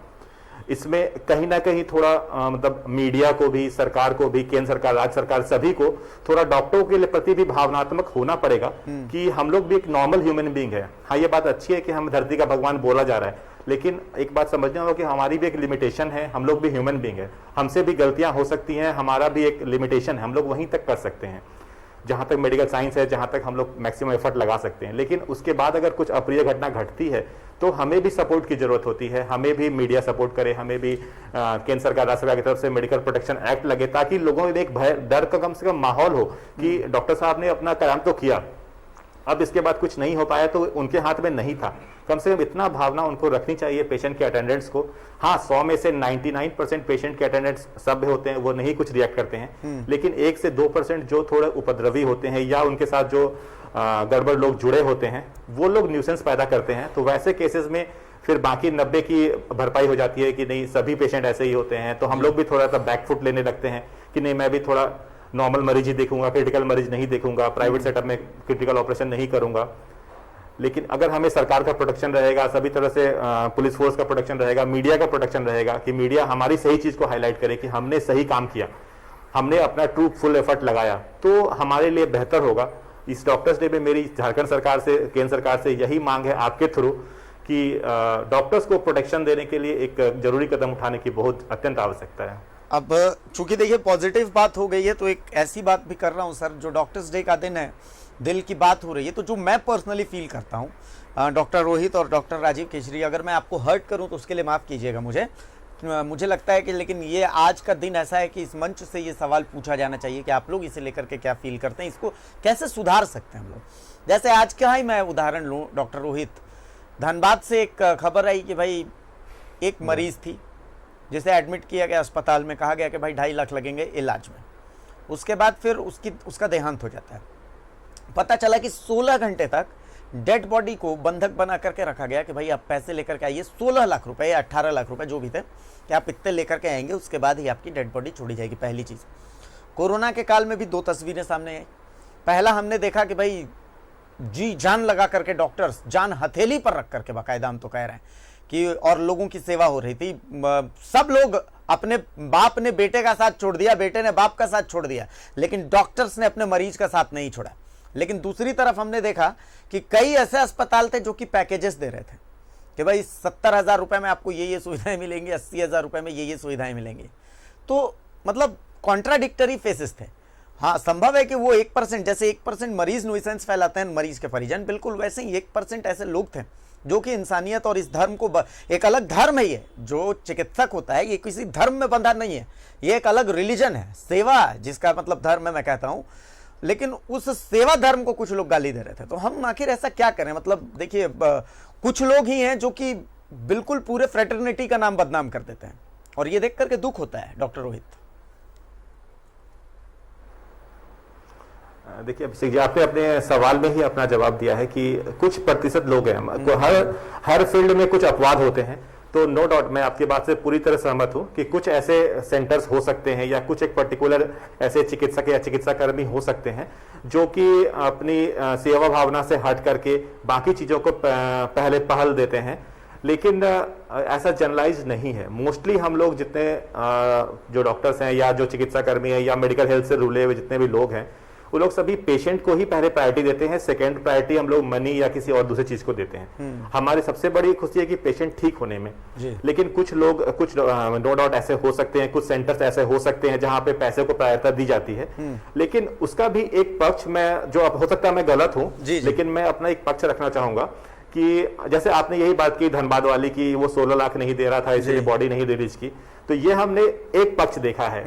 इसमें कहीं ना कहीं थोड़ा मतलब मीडिया को भी, सरकार को भी, केंद्र सरकार, राज्य सरकार, सभी को थोड़ा डॉक्टरों के प्रति भी भावनात्मक होना पड़ेगा कि हम लोग भी एक नॉर्मल ह्यूमन बीइंग है। हाँ, ये बात अच्छी है कि हम धरती का भगवान बोला जा रहा है, लेकिन एक बात समझना होगा कि हमारी भी एक लिमिटेशन है, हम लोग भी ह्यूमन बीइंग है, हमसे भी गलतियां हो सकती हैं, हमारा भी एक लिमिटेशन है, हम लोग वहीं तक कर सकते हैं जहां तक मेडिकल साइंस है, जहां तक हम लोग मैक्सिमम एफर्ट लगा सकते हैं। लेकिन उसके बाद अगर कुछ अप्रिय घटना घटती है तो हमें भी सपोर्ट की जरूरत होती है, हमें भी मीडिया सपोर्ट करे, हमें भी केंद्र सरकार, राज्य सरकार की तरफ से मेडिकल प्रोटेक्शन एक्ट लगे, ताकि लोगों में एक भय, डर का कम से कम माहौल हो कि डॉक्टर साहब ने अपना काम तो किया, अब इसके बाद कुछ नहीं हो पाया तो उनके हाथ में नहीं था। कम से कम इतना भावना उनको रखनी चाहिए पेशेंट के अटेंडेंट्स को। हाँ, 100 में से 99% पेशेंट के अटेंडेंट्स सभ्य होते हैं, वो नहीं कुछ रिएक्ट करते हैं, लेकिन 1 से 2% जो थोड़े उपद्रवी होते हैं या उनके साथ जो गड़बड़ लोग जुड़े होते हैं वो लोग न्यूसेंस पैदा करते हैं। तो वैसे केसेस में फिर बाकी 90 की भरपाई हो जाती है कि नहीं सभी पेशेंट ऐसे ही होते हैं, तो हम लोग भी थोड़ा सा बैकफुट लेने लगते हैं कि नहीं मैं भी थोड़ा नॉर्मल मरीज ही देखूंगा, क्रिटिकल मरीज नहीं देखूंगा, प्राइवेट सेटअप में क्रिटिकल ऑपरेशन नहीं करूंगा। लेकिन अगर हमें सरकार का प्रोटेक्शन रहेगा, सभी तरह से पुलिस फोर्स का प्रोटेक्शन रहेगा, मीडिया का प्रोटेक्शन रहेगा कि मीडिया हमारी सही चीज को हाईलाइट करे कि हमने सही काम किया, हमने अपना ट्रू फुल एफर्ट लगाया, तो हमारे लिए बेहतर होगा। इस डॉक्टर्स डे में मेरी झारखंड सरकार से, केंद्र सरकार से यही मांग है आपके थ्रू कि डॉक्टर्स को प्रोटेक्शन देने के लिए एक जरूरी कदम उठाने की बहुत अत्यंत आवश्यकता है। अब चूंकि देखिए पॉजिटिव बात हो गई है तो एक ऐसी बात भी कर रहा हूं सर, जो डॉक्टर्स डे का दिन है, दिल की बात हो रही है, तो जो मैं पर्सनली फील करता हूं, डॉक्टर रोहित और डॉक्टर राजीव केशरी, अगर मैं आपको हर्ट करूं तो उसके लिए माफ़ कीजिएगा मुझे लगता है कि लेकिन ये आज का दिन ऐसा है कि इस मंच से ये सवाल पूछा जाना चाहिए कि आप लोग इसे लेकर के क्या फील करते हैं, इसको कैसे सुधार सकते हैं हम लोग। जैसे आज का ही मैं उदाहरण लूँ, डॉक्टर रोहित, धनबाद से एक खबर आई कि भाई एक मरीज थी जिसे एडमिट किया गया अस्पताल में, कहा गया कि भाई 2.5 लाख लगेंगे इलाज में। उसके बाद फिर उसका देहांत हो जाता है। पता चला कि 16 घंटे तक डेड बॉडी को बंधक बना करके रखा गया कि भाई आप पैसे लेकर के आइए, 16 लाख रुपए या 18 लाख रुपए जो भी थे, कि आप इतने लेकर के आएंगे, उसके बाद ही आपकी डेड बॉडी छोड़ी जाएगी। पहली चीज़, कोरोना के काल में भी 2 तस्वीरें सामने आई। पहला हमने देखा कि भाई जी जान लगा करके डॉक्टर्स जान हथेली पर रख करके, बाकायदा हम तो कह रहे हैं कि, और लोगों की सेवा हो रही थी। सब लोग, अपने बाप ने बेटे का साथ छोड़ दिया, बेटे ने बाप का साथ छोड़ दिया, लेकिन डॉक्टर्स ने अपने मरीज का साथ नहीं छोड़ा। लेकिन दूसरी तरफ हमने देखा कि कई ऐसे अस्पताल थे जो कि पैकेजेस दे रहे थे कि भाई 70,000 रुपए में आपको ये सुविधाएं मिलेंगी, 80,000 रुपए में ये सुविधाएं मिलेंगी। तो मतलब कॉन्ट्राडिक्टरी फेसेस थे। हाँ, संभव है कि वो 1%, जैसे 1% मरीज नुइसेंस फैलाते हैं मरीज के परिजन, बिल्कुल वैसे ही 1% ऐसे लोग थे जो कि इंसानियत और इस धर्म को एक अलग धर्म है। ये जो चिकित्सक होता है ये किसी धर्म में बंधा नहीं है, ये एक अलग रिलीजन है, सेवा जिसका मतलब धर्म है मैं कहता हूँ। लेकिन उस सेवा धर्म को कुछ लोग गाली दे रहे थे। तो हम आखिर ऐसा क्या करें? मतलब देखिए, कुछ लोग ही हैं जो कि बिल्कुल पूरे फ्रेटर्निटी का नाम बदनाम कर देते हैं, और ये देख करके दुख होता है। डॉक्टर रोहित, देखिए अभिषेक जी, आपने अपने सवाल में ही अपना जवाब दिया है कि कुछ प्रतिशत लोग हैं, हर फील्ड में कुछ अपवाद होते हैं। तो नो डाउट मैं आपकी बात से पूरी तरह सहमत हूं कि कुछ ऐसे सेंटर्स हो सकते हैं या कुछ एक पर्टिकुलर ऐसे चिकित्सक या चिकित्साकर्मी हो सकते हैं जो कि अपनी सेवा भावना से हट करके बाकी चीजों को पहले पहल देते हैं। लेकिन ऐसा जनरलाइज नहीं है। मोस्टली हम लोग जितने जो डॉक्टर्स हैं या जो चिकित्साकर्मी हैं या मेडिकल हेल्थ से जुड़े हुए जितने भी लोग हैं, वो लोग सभी पेशेंट को ही पहले प्रायोरिटी देते हैं। सेकंड प्रायोरिटी हम लोग मनी या किसी और दूसरी चीज को देते हैं। हमारी सबसे बड़ी खुशी है कि पेशेंट ठीक होने में। लेकिन कुछ लोग, कुछ नो डाउट ऐसे हो सकते हैं, कुछ सेंटर्स ऐसे हो सकते हैं जहां पे पैसे को प्रायोरिटी दी जाती है। लेकिन उसका भी एक पक्ष, मैं जो हो सकता है मैं गलत हूं, लेकिन मैं अपना एक पक्ष रखना चाहूंगा कि जैसे आपने यही बात की धनबाद वाली की, वो 16 लाख नहीं दे रहा था इसलिए बॉडी नहीं दे रही इसकी, तो ये हमने एक पक्ष देखा है।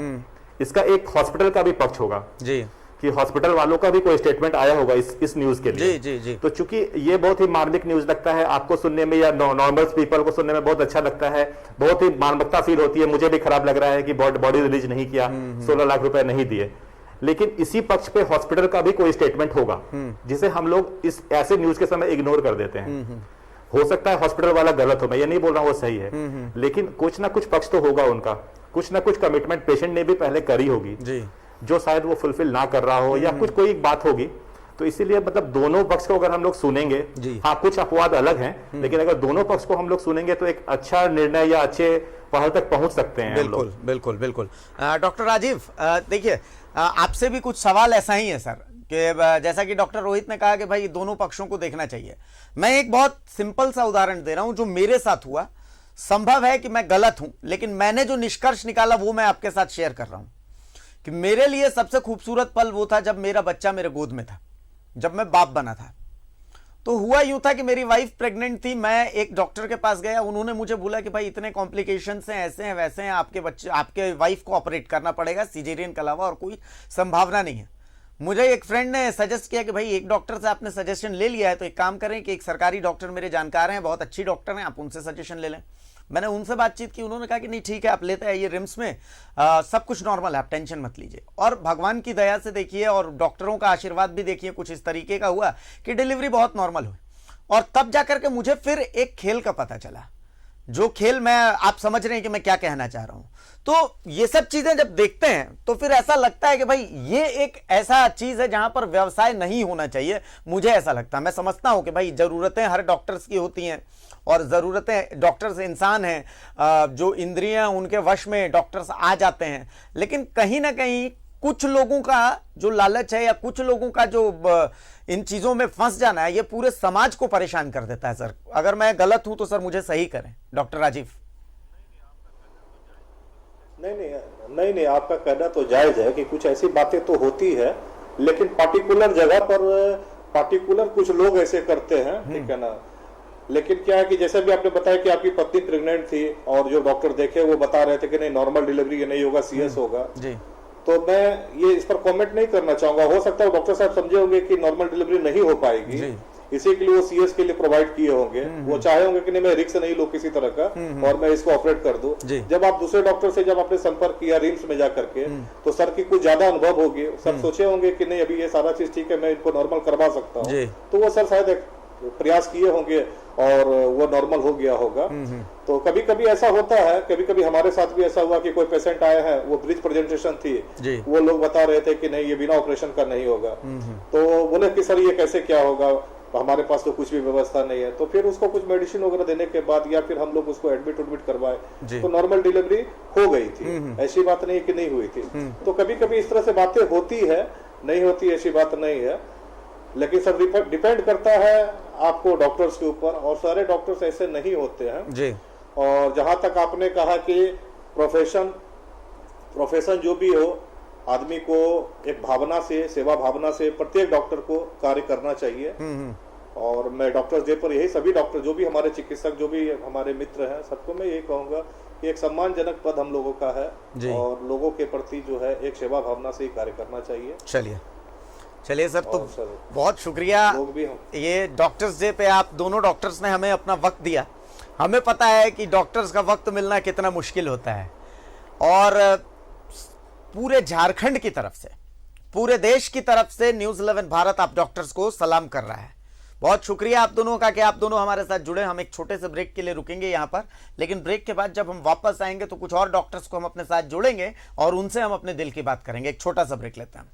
इसका एक हॉस्पिटल का भी पक्ष होगा जी, कि हॉस्पिटल वालों का भी कोई स्टेटमेंट आया होगा इस न्यूज के लिए। जी। तो चूंकि ये बहुत ही मार्मिक न्यूज लगता है आपको सुनने में, या नॉर्मल पीपल को सुनने में बहुत अच्छा लगता है, बहुत ही मार्मिकता फील होती है। मुझे भी खराब लग रहा है कि बॉडी रिलीज नहीं किया, 16 लाख रुपए नहीं दिए। लेकिन इसी पक्ष पे हॉस्पिटल का भी कोई स्टेटमेंट होगा जिसे हम लोग इस ऐसे न्यूज के समय इग्नोर कर देते हैं। हो सकता है हॉस्पिटल वाला गलत हो, मैं ये नहीं बोल रहा हूं वो सही है, लेकिन कुछ ना कुछ पक्ष तो होगा उनका, कुछ ना कुछ कमिटमेंट पेशेंट ने भी पहले करी होगी जो शायद वो फुलफिल ना कर रहा हो, या कुछ कोई एक बात होगी। तो इसीलिए मतलब दोनों पक्ष को अगर हम लोग सुनेंगे, हाँ कुछ अपवाद अलग हैं, लेकिन अगर दोनों पक्ष को हम लोग सुनेंगे तो एक अच्छा निर्णय या अच्छे पहल तक पहुंच सकते हैं। बिल्कुल बिल्कुल बिल्कुल। डॉक्टर राजीव, देखिए आपसे भी कुछ सवाल ऐसा ही है सर, कि जैसा कि डॉक्टर रोहित ने कहा कि भाई दोनों पक्षों को देखना चाहिए। मैं एक बहुत सिंपल सा उदाहरण दे रहा हूं जो मेरे साथ हुआ। संभव है कि मैं गलत हूं, लेकिन मैंने जो निष्कर्ष निकाला वो मैं आपके साथ शेयर कर रहा हूं कि मेरे लिए सबसे खूबसूरत पल वो था जब मेरा बच्चा मेरे गोद में था, जब मैं बाप बना था। तो हुआ यूं था कि मेरी वाइफ प्रेग्नेंट थी, मैं एक डॉक्टर के पास गया, उन्होंने मुझे बोला कि भाई इतने कॉम्प्लिकेशंस हैं, ऐसे हैं वैसे हैं, आपके वाइफ को ऑपरेट करना पड़ेगा, सिजेरियन के अलावा और कोई संभावना नहीं है। मुझे एक फ्रेंड ने सजेस्ट किया कि भाई एक डॉक्टर से आपने सजेशन ले लिया है तो एक काम करें कि एक सरकारी डॉक्टर मेरे जानकार हैं, बहुत अच्छी डॉक्टर हैं, आप उनसे सजेशन ले लें। मैंने उनसे बातचीत की, उन्होंने कहा कि नहीं ठीक है आप लेते आइए रिम्स में, सब कुछ नॉर्मल है, आप टेंशन मत लीजिए। और भगवान की दया से देखिए और डॉक्टरों का आशीर्वाद भी देखिए, कुछ इस तरीके का हुआ कि डिलीवरी बहुत नॉर्मल हुई। और तब जाकर के मुझे फिर एक खेल का पता चला, जो खेल मैं, आप समझ रहे हैं कि मैं क्या कहना चाह रहा हूं। तो ये सब चीजें जब देखते हैं तो फिर ऐसा लगता है कि भाई ये एक ऐसा चीज है जहां पर व्यवसाय नहीं होना चाहिए। मुझे ऐसा लगता है, मैं समझता हूं कि भाई जरूरतें हर डॉक्टर्स की होती हैं और ज़रूरतें, डॉक्टर्स इंसान हैं, जो इंद्रियां उनके वश में डॉक्टर्स आ जाते हैं। लेकिन कहीं ना कहीं कुछ लोगों का जो लालच है या कुछ लोगों का जो इन चीज़ों में फंस जाना है, ये पूरे समाज को परेशान कर देता है। सर अगर मैं गलत हूं तो सर मुझे सही करें। डॉक्टर राजीव। नहीं, आपका कहना तो जायज है कि कुछ ऐसी बातें तो होती है, लेकिन पार्टिकुलर जगह पर पार्टिकुलर कुछ लोग ऐसे करते हैं, ठीक है ना। लेकिन क्या है कि जैसे भी आपने बताया कि आपकी पत्नी प्रेग्नेंट थी और जो डॉक्टर देखे वो बता रहे थे कि नहीं नॉर्मल डिलीवरी नहीं होगा, सीएस होगा जी। तो मैं ये इस पर कमेंट नहीं करना चाहूंगा। हो सकता है डॉक्टर साहब समझे होंगे कि नॉर्मल डिलीवरी नहीं हो पाएगी, इसी के लिए वो सीएस के लिए प्रोवाइड किए होंगे। वो चाहे होंगे कि नहीं मैं रिस्क नहीं लूं किसी तरह का और मैं इसको ऑपरेट कर दूं। जब आप दूसरे डॉक्टर से जब आपने संपर्क किया रिम्स में जाकर के, तो सर की कुछ ज्यादा अनुभव होगी, सर सोचे होंगे कि नहीं अभी ये सारा चीज ठीक है, मैं इनको नॉर्मल करवा सकता हूँ। तो वो सर शायद प्रयास किए होंगे और वो नॉर्मल हो गया होगा। तो कभी कभी ऐसा होता है, कभी कभी हमारे साथ भी ऐसा हुआ कि कोई पेशेंट आए हैं, वो ब्रिज प्रेजेंटेशन थी, वो लोग बता रहे थे कि नहीं ये बिना ऑपरेशन का नहीं होगा। तो बोले कि सर ये कैसे क्या होगा, हमारे पास तो कुछ भी व्यवस्था नहीं है। तो फिर उसको कुछ मेडिसिन वगैरह देने के बाद या फिर हम लोग उसको एडमिट करवाए तो नॉर्मल डिलीवरी हो गई थी। ऐसी बात नहीं कि नहीं हुई थी। तो कभी कभी इस तरह से बातें होती है, नहीं होती ऐसी बात नहीं है। लेकिन सब डिपेंड करता है आपको डॉक्टर्स के ऊपर, और सारे डॉक्टर्स ऐसे नहीं होते हैं जी। और जहां तक आपने कहा कि प्रोफेशन जो भी हो, आदमी को एक भावना से, सेवा भावना से प्रत्येक डॉक्टर को कार्य करना चाहिए। और मैं डॉक्टर्स डे पर यही सभी डॉक्टर, जो भी हमारे चिकित्सक, जो भी हमारे मित्र हैं, सबको मैं यही कहूंगा कि एक सम्मानजनक पद हम लोगों का है और लोगों के प्रति जो है एक सेवा भावना से ही कार्य करना चाहिए। चलिए सर, तो बहुत शुक्रिया। ये डॉक्टर्स डे पे आप दोनों डॉक्टर्स ने हमें अपना वक्त दिया। हमें पता है कि डॉक्टर्स का वक्त मिलना कितना मुश्किल होता है, और पूरे झारखंड की तरफ से, पूरे देश की तरफ से न्यूज़ 11 भारत आप डॉक्टर्स को सलाम कर रहा है। बहुत शुक्रिया आप दोनों का कि आप दोनों हमारे साथ जुड़े। हम एक छोटे से ब्रेक के लिए रुकेंगे यहाँ पर, लेकिन ब्रेक के बाद जब हम वापस आएंगे तो कुछ और डॉक्टर्स को हम अपने साथ जोड़ेंगे और उनसे हम अपने दिल की बात करेंगे। एक छोटा सा ब्रेक लेते हैं।